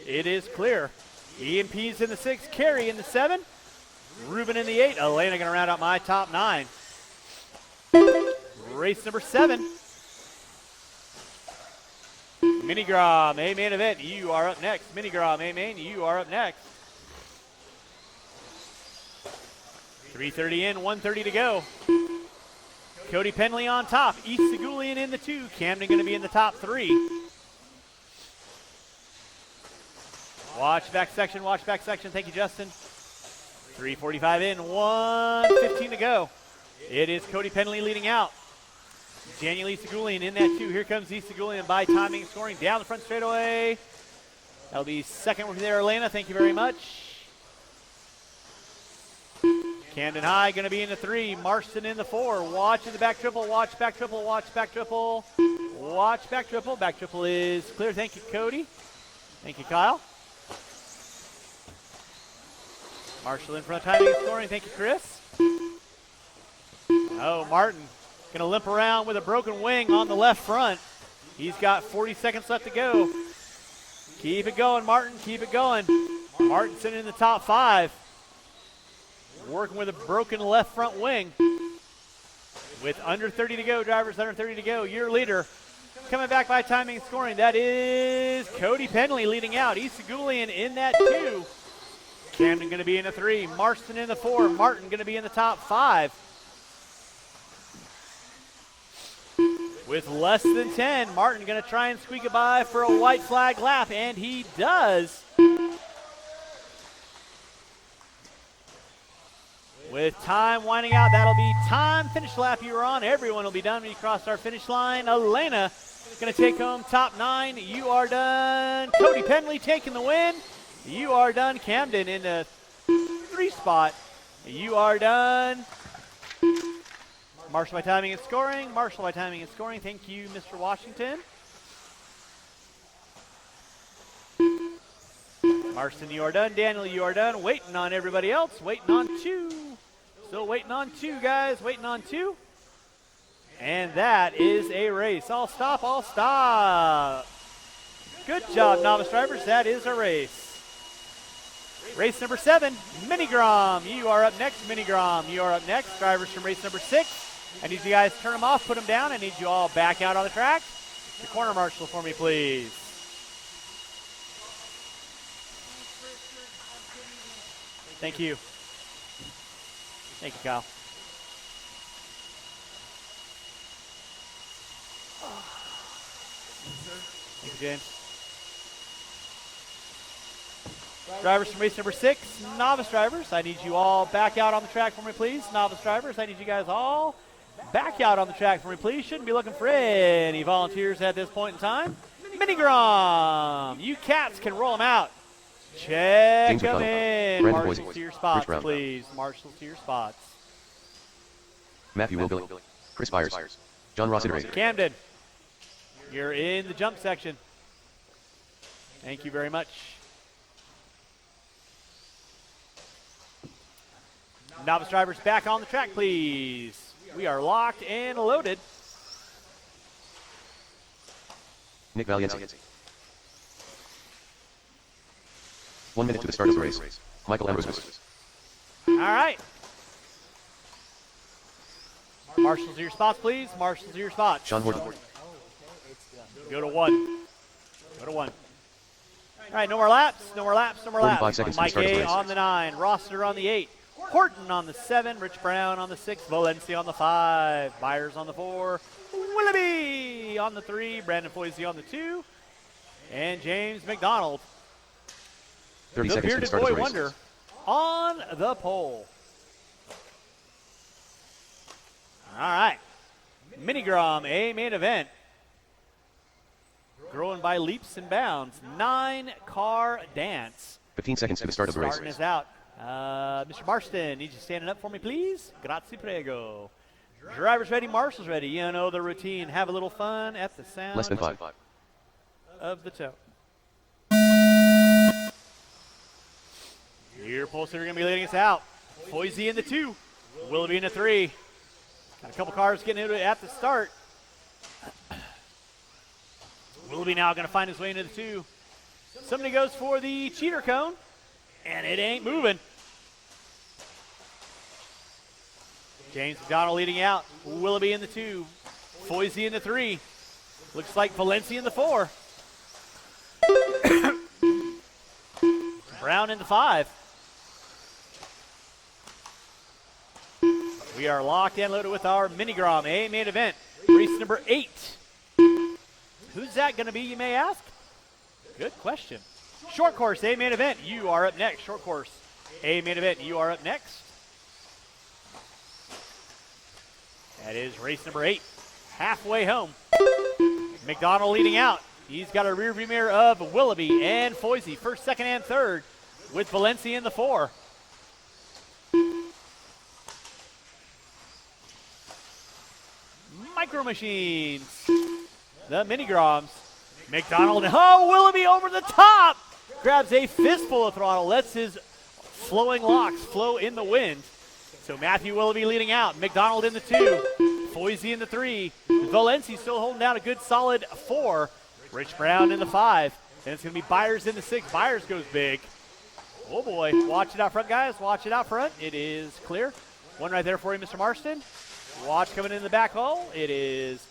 It is clear. EMP's in the 6. Carey in the 7. Ruben in the 8. Elena going to round out my top 9. Race number 7. Minigrom, A-Main event. You are up next. Minigrom, A-Main. You are up next. 3:30 in, 1:30 to go. Cody Penley on top. Issa Goulian in the 2. Camden going to be in the top 3. Watch back section, watch back section. Thank you, Justin. 3:45 in, 1:15 to go. It is Cody Penley leading out. Daniel Issa Goulian in that 2. Here comes Issa Goulian by timing, scoring down the front straightaway. That'll be second over there, Elena. Thank you very much. Camden High going to be in the 3. Marston in the 4. Watch in the back triple. Watch back triple. Watch back triple. Watch back triple. Back triple is clear. Thank you, Cody. Thank you, Kyle. Marshall in front, timing and scoring. Thank you, Chris. Oh, Martin going to limp around with a broken wing on the left front. He's got 40 seconds left to go. Keep it going, Martin. Keep it going. Martinson in the top 5. Working with a broken left front wing. With under 30 to go, drivers, under 30 to go. Your leader coming back by timing and scoring. That is Cody Penley leading out. Issa Goulian in that 2. Camden going to be in the 3. Marston in the 4. Martin going to be in the top 5. With less than 10, Martin going to try and squeak it by for a white flag lap, and he does. With time winding out, that'll be time finish lap you're on. Everyone will be done when you cross our finish line. Elena going to take home top 9. You are done. Cody Penley taking the win. You are done. Camden in the 3 spot. You are done. Marshall by timing and scoring. Marshall by timing and scoring. Thank you, Mr. Washington. Marston, you are done. Daniel, you are done. Waiting on everybody else. Waiting on 2. Still waiting on 2, guys. Waiting on 2. And that is a race. All stop, all stop. Good job, novice drivers. That is a race. Race number 7, Minigrom. You are up next, Minigrom. You are up next. Drivers from race number 6. I need you guys to turn them off, put them down. I need you all back out on the track. The corner marshal for me, please. Thank you. Thank you, Kyle. Thank you, James. Drivers from race number 6, novice drivers, I need you all back out on the track for me, please. Novice drivers, I need you guys all back out on the track for me, please. Shouldn't be looking for any volunteers at this point in time. Minigrom, you cats can roll them out. Check them in. Marshals to your spots, please. Marshals to your spots. Matthew Wilbilly. Chris Byers. John Ross Iterate. Camden, you're in the jump section. Thank you very much. Novice drivers back on the track, please. We are locked and loaded. Nick Valiente. 1 minute to the start of the race. Michael Ambrose. All right. Marshals to your spots, please. Marshals to your spots. Sean Horton. Go to 1. Go to 1. All right, no more laps. No more laps. No more 45 laps. seconds to Mike start of the A race. on the 9. Roster on the 8. Horton on the 7. Rich Brown on the 6. Valencia on the 5. Byers on the 4. Willoughby on the 3. Brandon Foisey on the 2. And James McDonald, 30 the seconds to the bearded start of boy the race. wonder, on the pole. All right. Mini Grom, a main event. Growing by leaps and bounds. 9-car dance. 15 seconds to the start of the race. Starting us out. Mr. Marston, need you standing up for me, please? Grazie, prego. Drivers ready, marshals ready. You know the routine. Have a little fun at the sound Less than 5. of the toe. Your pole sitter going to be leading us out. Foisey in the 2. Willoughby in the 3. Got a couple cars getting into it at the start. Willoughby now going to find his way into the 2. Somebody goes for the cheater cone, and it ain't moving. James McDonald leading out. Willoughby in the 2. Foisey in the 3. Looks like Valencia in the 4. Brown in the 5. We are locked and loaded with our Mini Grom, a main event. Race number 8. Who's that going to be, you may ask? Good question. Short course, a main event. You are up next. Short course, a main event. You are up next. That is race number 8. Halfway home. McDonald leading out. He's got a rear view mirror of Willoughby and Foisey. First, second, and third with Valencia in the 4. Micro Machines. The Mini Groms. McDonald. Oh, Willoughby over the top. Grabs a fistful of throttle. Lets his flowing locks flow in the wind. So Matthew Willoughby leading out. McDonald in the 2. Foisey in the 3. Valencia still holding down a good solid 4. Rich Brown in the 5. And it's going to be Byers in the 6. Byers goes big. Oh, boy. Watch it out front, guys. Watch it out front. It is clear. One right there for you, Mr. Marston. Watch coming in the back hole. It is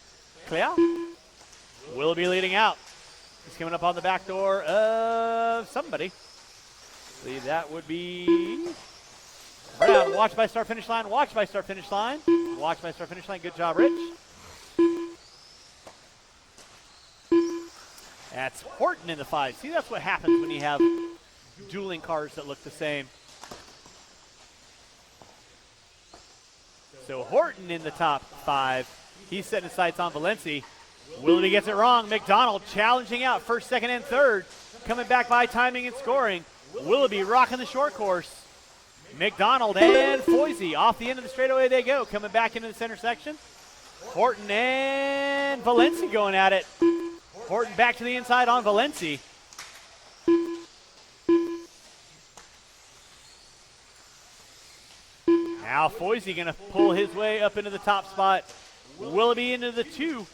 clear. Willoughby leading out. He's coming up on the back door of somebody. I believe that would be Brown. Watch by start finish line. Watch by start finish line. Watch by start finish line. Good job, Rich. That's Horton in the 5. See, that's what happens when you have dueling cars that look the same. So Horton in the top 5. He's setting his sights on Valencia. Willoughby gets it wrong. McDonald challenging out first, second, and third. Coming back by timing and scoring. Willoughby rocking the short course. McDonald and Foisey off the end of the straightaway they go. Coming back into the center section. Horton and Valencia going at it. Horton back to the inside on Valencia. Now Foisey going to pull his way up into the top spot. Willoughby into the 2.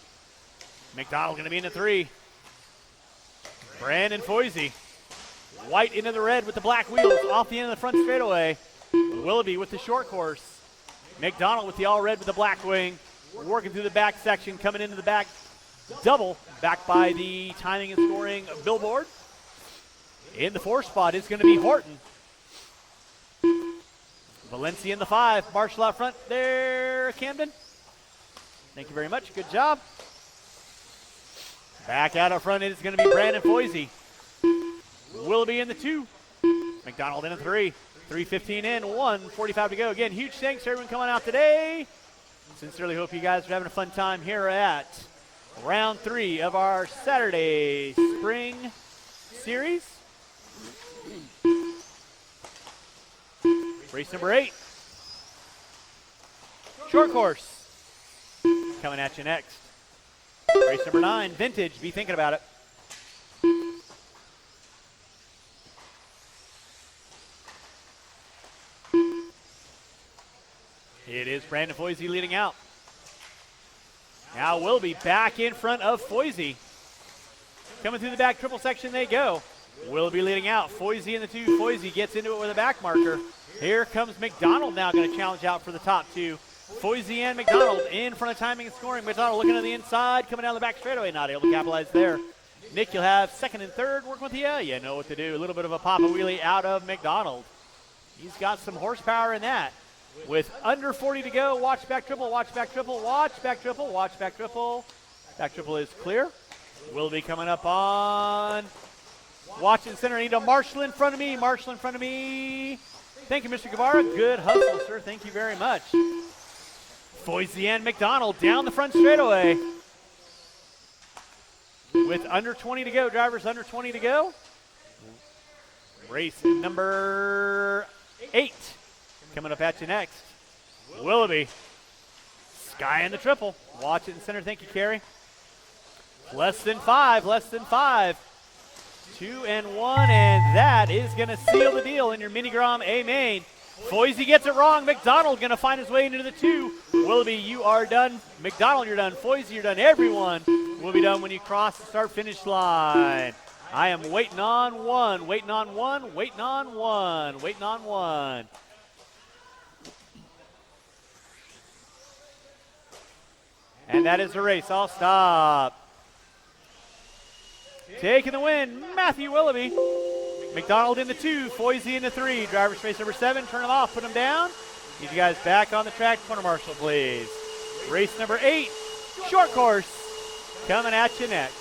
McDonald going to be in the 3. Brandon Foisey. White into the red with the black wheels off the end of the front straightaway. Willoughby with the short course. McDonald with the all red with the black wing. Working through the back section, coming into the back double. Back by the timing and scoring billboard. In the 4 spot is going to be Horton. Valencia in the 5. Marshall out front there, Camden. Thank you very much. Good job. Back out up front, it is going to be Brandon Foisey. Willoughby in the 2. McDonald in the 3. 3:15 in, 1:45 to go. Again, huge thanks to everyone coming out today. Sincerely hope you guys are having a fun time here at round 3 of our Saturday Spring Series. Race number 8. Short course. Coming at you next. Race number 9, Vintage. Be thinking about it. It is Brandon Foisey leading out. Now Willoughby back in front of Foisey. Coming through the back triple section they go. Willoughby leading out. Foisey in the 2. Foisey gets into it with a back marker. Here comes McDonald now going to challenge out for the top 2. Foisey and McDonald in front of timing and scoring. McDonald looking to the inside, coming down the back straightaway, not able to capitalize there. Nick, you'll have second and third working with you. You know what to do. A little bit of a pop-a wheelie out of McDonald. He's got some horsepower in that. With under 40 to go, watch back triple, watch back triple, watch back triple, watch back triple. Back triple is clear. Will be coming up on watch in center. I need a Marshall in front of me. Marshall in front of me. Thank you, Mr. Guevara. Good hustle, sir. Thank you very much. Foisey and McDonald down the front straightaway. With under 20 to go, drivers under 20 to go. Race number 8 coming up at you next. Willoughby. Sky in the triple. Watch it in center. Thank you, Kerry. Less than 5, less than 5. 2 and 1, and that is going to seal the deal in your Mini Grom A main. Foisey gets it wrong. McDonald going to find his way into the 2. Willoughby, you are done. McDonald, you're done. Foisey, you're done. Everyone will be done when you cross the start-finish line. I am waiting on 1, waiting on 1, waiting on 1, waiting on 1. And that is the race. I'll stop. Taking the win, Matthew Willoughby. McDonald in the 2, Foisey in the 3. Driver space number 7, turn them off, put them down. Need you guys back on the track. Corner marshal, please. Race number 8, short course, coming at you next.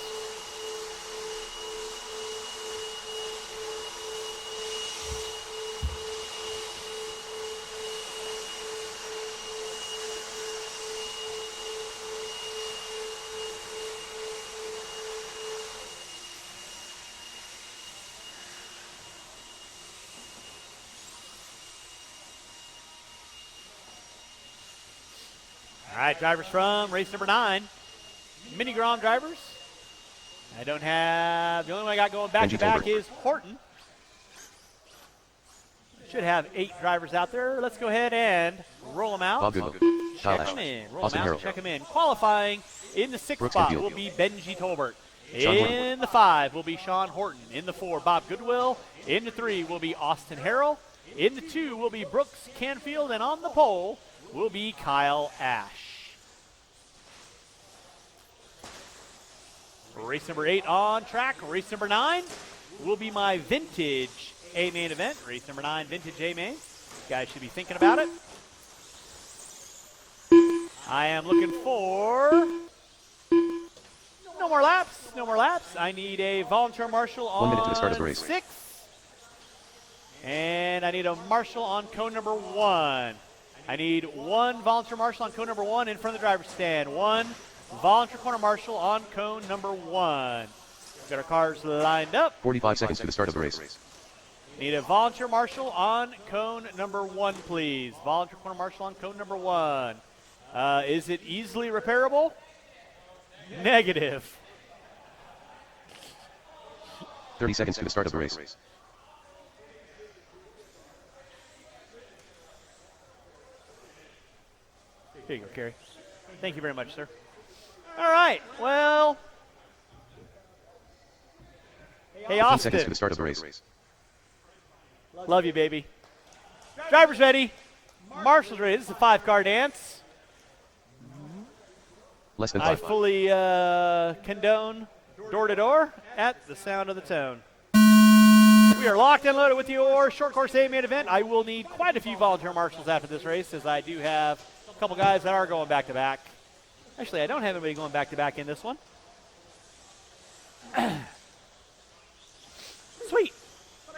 All right, drivers from race number 9, Mini Grom drivers. I don't have, the only one I got going back to back is Horton. Should have 8 drivers out there. Let's go ahead and roll them out. Bob Goodwell. Check them in. Roll them out, check them in. Qualifying in the 6th spot will be Benji Tolbert. In the 5 will be Sean Horton. In the 4, Bob Goodwill. In the 3 will be Austin Harrell. In the 2 will be Brooks Canfield. And on the pole will be Kyle Ash. Race number 8 on track. Race number 9 will be my vintage A main event. Race number 9, vintage A main. You guys should be thinking about it. I am looking for no more laps. No more laps. I need a volunteer marshal on 1 minute to the start of the race. 6. And I need a marshal on cone number 1. I need 1 volunteer marshal on cone number 1 in front of the driver's stand. 1 volunteer corner marshal on cone number 1. Got our cars lined up. 45 seconds to the start of the race. Need a volunteer marshal on cone number 1, please. Volunteer corner marshal on cone number 1. Is it easily repairable? Negative. 30 seconds to the start of the race. Here you go, Kerry. Thank you very much, sir. All right, well. Hey, 15 Austin. seconds to the start of the race. Love you, baby. Driver's ready. Marshall's ready. This is a 5-car dance. Less than I 5. fully condone door-to-door at the sound of the tone. We are locked and loaded with your short course A main event. I will need quite a few volunteer marshals after this race, as I do have a couple guys that are going back-to-back. Actually, I don't have anybody going back-to-back in this one. Sweet.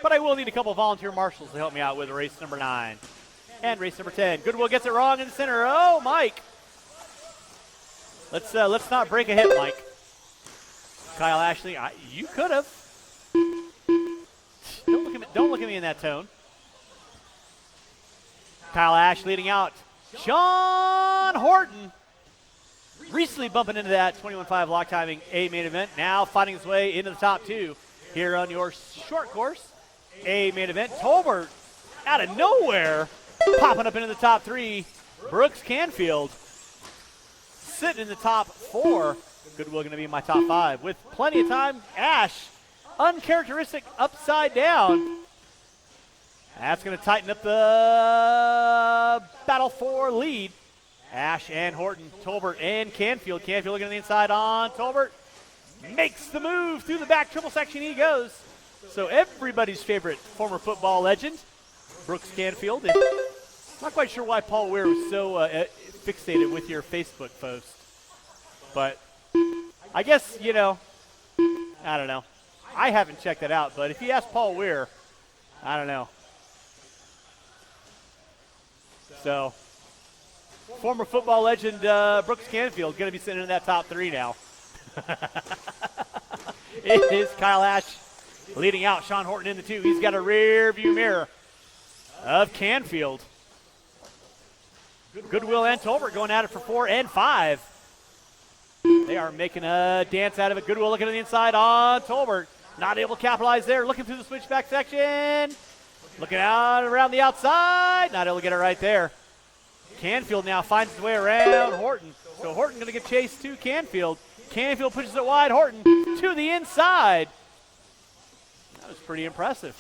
But I will need a couple volunteer marshals to help me out with race number 9 and race number 10. Goodwill gets it wrong in the center. Oh, Mike. Let's not break a hip, Mike. Kyle Ashley, you could have. Don't look at me in that tone. Kyle Ash leading out. Sean Horton recently bumping into that 21.5 lock timing A main event. Now finding his way into the top 2 here on your short course A main event. Tolbert out of nowhere popping up into the top 3. Brooks Canfield sitting in the top 4. Goodwill going to be in my top 5 with plenty of time. Ash, uncharacteristic upside down. That's going to tighten up the battle for lead. Ash and Horton, Tolbert and Canfield. Canfield looking on the inside on Tolbert. Makes the move through the back triple section. He goes. So everybody's favorite former football legend, Brooks Canfield. And not quite sure why Paul Weir was so fixated with your Facebook post. But I guess, I don't know. I haven't checked it out, but if you ask Paul Weir, I don't know. So, former football legend Brooks Canfield going to be sitting in that top 3 now. It is Kyle Ash leading out. Sean Horton in the 2. He's got a rear view mirror of Canfield. Goodwill and Tolbert going at it for 4 and 5. They are making a dance out of it. Goodwill looking on the inside on Tolbert. Not able to capitalize there. Looking through the switchback section. Looking out around the outside. Not able to get it right there. Canfield now finds his way around Horton. So Horton going to get chased to Canfield. Canfield pushes it wide. Horton to the inside. That was pretty impressive.